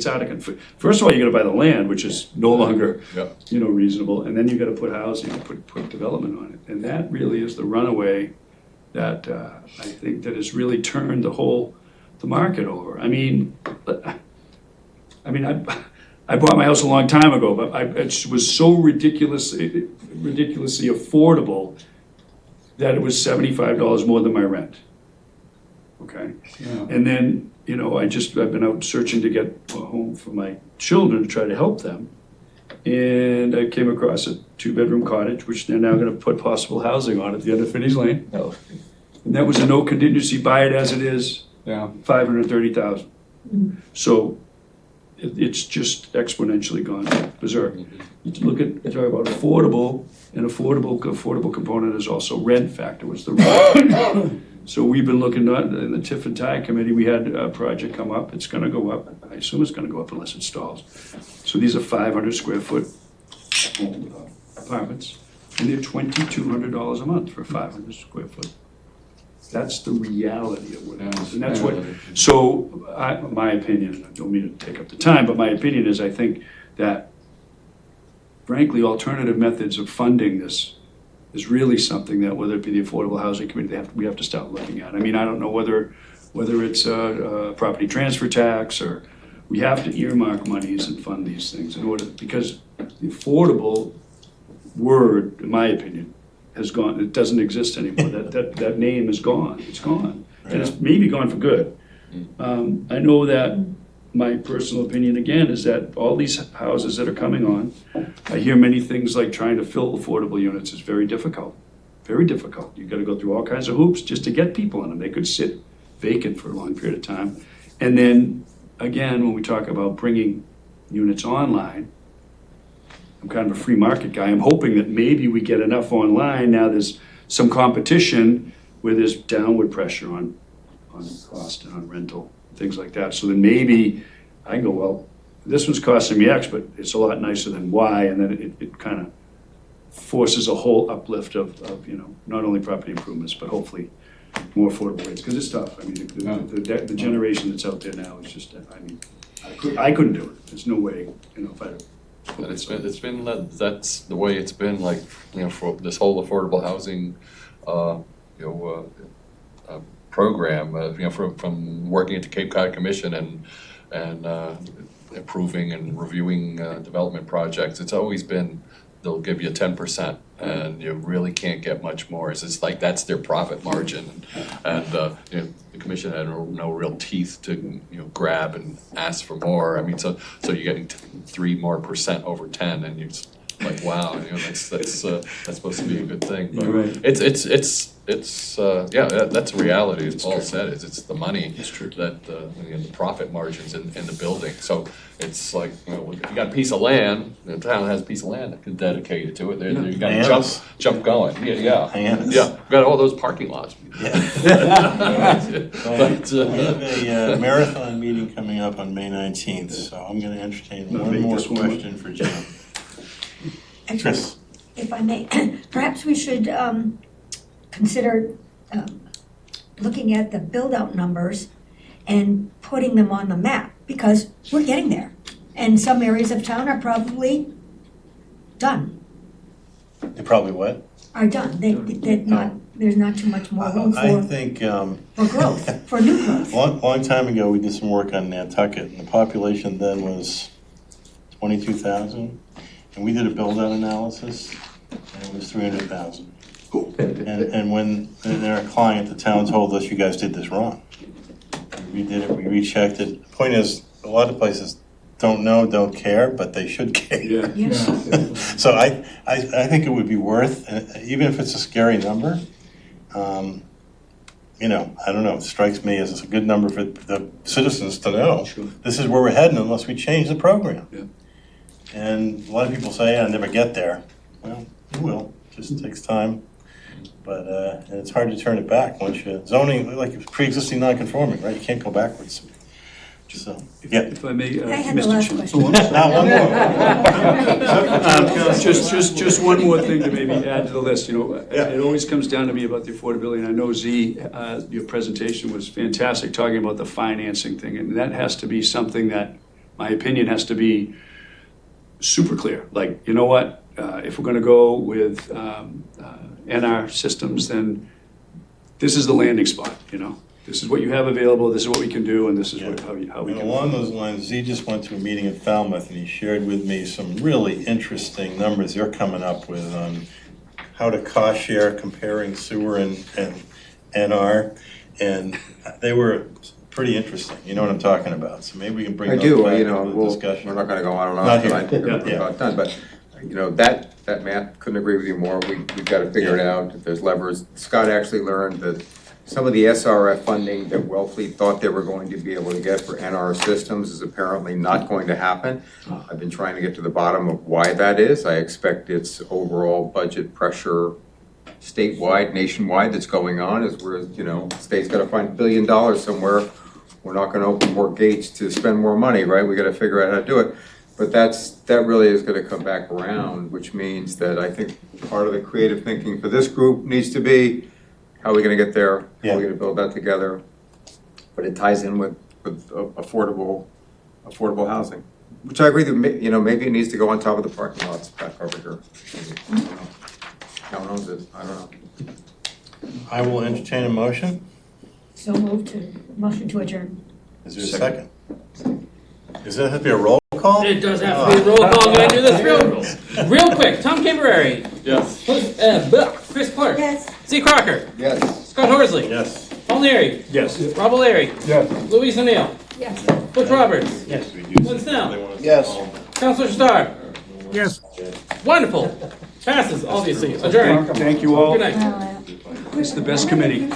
out of control. First of all, you gotta buy the land, which is no longer, you know, reasonable, and then you gotta put housing, put development on it. And that really is the runaway that, I think that has really turned the market over. I mean, I bought my house a long time ago, but it was so ridiculously affordable that it was $75 more than my rent. Okay? And then, you know, I've been out searching to get a home for my children to try to help them. And I came across a 2-bedroom cottage, which they're now gonna put possible housing on at the end of Finney's Lane. And that was a no contingency, buy it as it is, $530,000. So it's just exponentially gone berserk. You talk about affordable, and affordable component is also rent factor, was the rent. So we've been looking at, in the TIF and TIE committee, we had a project come up, it's gonna go up, I assume it's gonna go up unless it stalls. So these are 500 square foot apartments, and they're $2,200 a month for 500 square foot. That's the reality of what it is, and that's what, so, my opinion, I don't mean to take up the time, but my opinion is, I think that frankly, alternative methods of funding this is really something that, whether it be the Affordable Housing Committee, we have to start looking at. I mean, I don't know whether it's a property transfer tax, or we have to earmark monies and fund these things in order, because the affordable word, in my opinion, has gone, it doesn't exist anymore. That name is gone, it's gone. And it's maybe gone for good. I know that my personal opinion, again, is that all these houses that are coming on, I hear many things like trying to fill affordable units is very difficult. Very difficult. You've got to go through all kinds of hoops just to get people in them. They could sit vacant for a long period of time. And then, again, when we talk about bringing units online, I'm kind of a free market guy. I'm hoping that maybe we get enough online. Now there's some competition where there's downward pressure on cost and on rental, things like that. So then maybe I can go, well, this one's costing me X, but it's a lot nicer than Y, and then it kind of forces a whole uplift of, you know, not only property improvements, but hopefully more affordable rates, because it's tough. I mean, the generation that's out there now is just, I mean, I couldn't do it. There's no way, you know, if I. That's the way it's been, like, you know, for this whole affordable housing, program, you know, from working at the Cape Cod Commission and approving and reviewing development projects. It's always been, they'll give you 10%, and you really can't get much more. It's like that's their profit margin, and you know, the commission had no real teeth to, you know, grab and ask for more. I mean, so you're getting 3% more over 10, and you're just like, wow, you know, that's supposed to be a good thing. But right. It's that's a reality. As Paul said, it's the money. It's true. That you know, the profit margins in the building. So it's like, you know, if you got a piece of land, the town has a piece of land that can dedicate it to it. You got to jump going. Yeah. Got all those parking lots. But we have a marathon meeting coming up on May 19th, so I'm going to entertain one more question for Jim. Actually, if I may, perhaps we should consider looking at the build-out numbers and putting them on the map, because we're getting there. And some areas of town are probably done. They probably what? Are done. There's not too much more room I think for growth, for new growth. long time ago, we did some work on Nantucket, and the population then was 22,000. And we did a build-out analysis, and it was 300,000. And when our client, the town, told us, you guys did this wrong. We redid it, we rechecked it. The point is, a lot of places don't care, but they should care. Yeah. So I think it would be worth, even if it's a scary number, you know, I don't know, it strikes me as a good number for the citizens to know. Sure. This is where we're heading unless we change the program. Yeah. And a lot of people say, I'll never get there. Well, you will. just takes time. But, and it's hard to turn it back once you, zoning, like pre-existing non-conforming, right? You can't go backwards. So, yeah. If I may, I had the Mr. last Chairman. question. Just one more thing to maybe add to the list, you know, Yeah. it always comes down to me about the affordability, and I know Z, your presentation was fantastic, talking about the financing thing, and that has to be something that, my opinion, has to be super clear, like, you know what, if we're gonna go with NR systems, then this is the landing spot, you know? This is what you have available, this is what we can do, and this is how we And can. along those lines, Z just went to a meeting in Falmouth and he shared with me some really interesting numbers they're coming up with on how to cost share comparing sewer and NR. And they were pretty interesting. You know what I'm talking about. So maybe we can bring I those do, back you know, into the we're discussion. not gonna go on and on Not here. tonight, because we're Yeah. about done, but, you know, that math, couldn't agree with you more, we've gotta figure it out, if there's levers. Scott actually learned that some of the SRF funding that Wellfleet thought they were going to be able to get for NR systems is apparently not going to happen. I've been trying to get to the bottom of why that is. I expect it's overall budget pressure statewide, nationwide that's going on, is where, you know, state's gotta find $1 billion somewhere. We're not gonna open more gates to spend more money, right? We gotta figure out how to do it. But that really is gonna come back around, which means that I think part of the creative thinking for this group needs to be, how are we gonna get there? How are we gonna build that together? But it ties in with affordable housing, which I agree that, you know, maybe it needs to go on top of the parking lots back over here. I don't know. Town owns it, I don't know. I will entertain a motion. So motion to adjourn. Is there a second? Does that have to be a roll call? It does have to be a roll call. I'm gonna do this real quick. Tom Camberary. Yes. Chris Clark. Yes. Z. Crocker. Yes. Scott Horsley. Yes. Paul Neary. Yes. Rob O'Leary. Yes. Louise O'Neill. Yes. Butch Roberts. Yes. Lynn Snell. Yes. Counselor Starr. Yes. Wonderful. Passes, obviously. Adjourned. Thank you all. Good night. It's the best committee.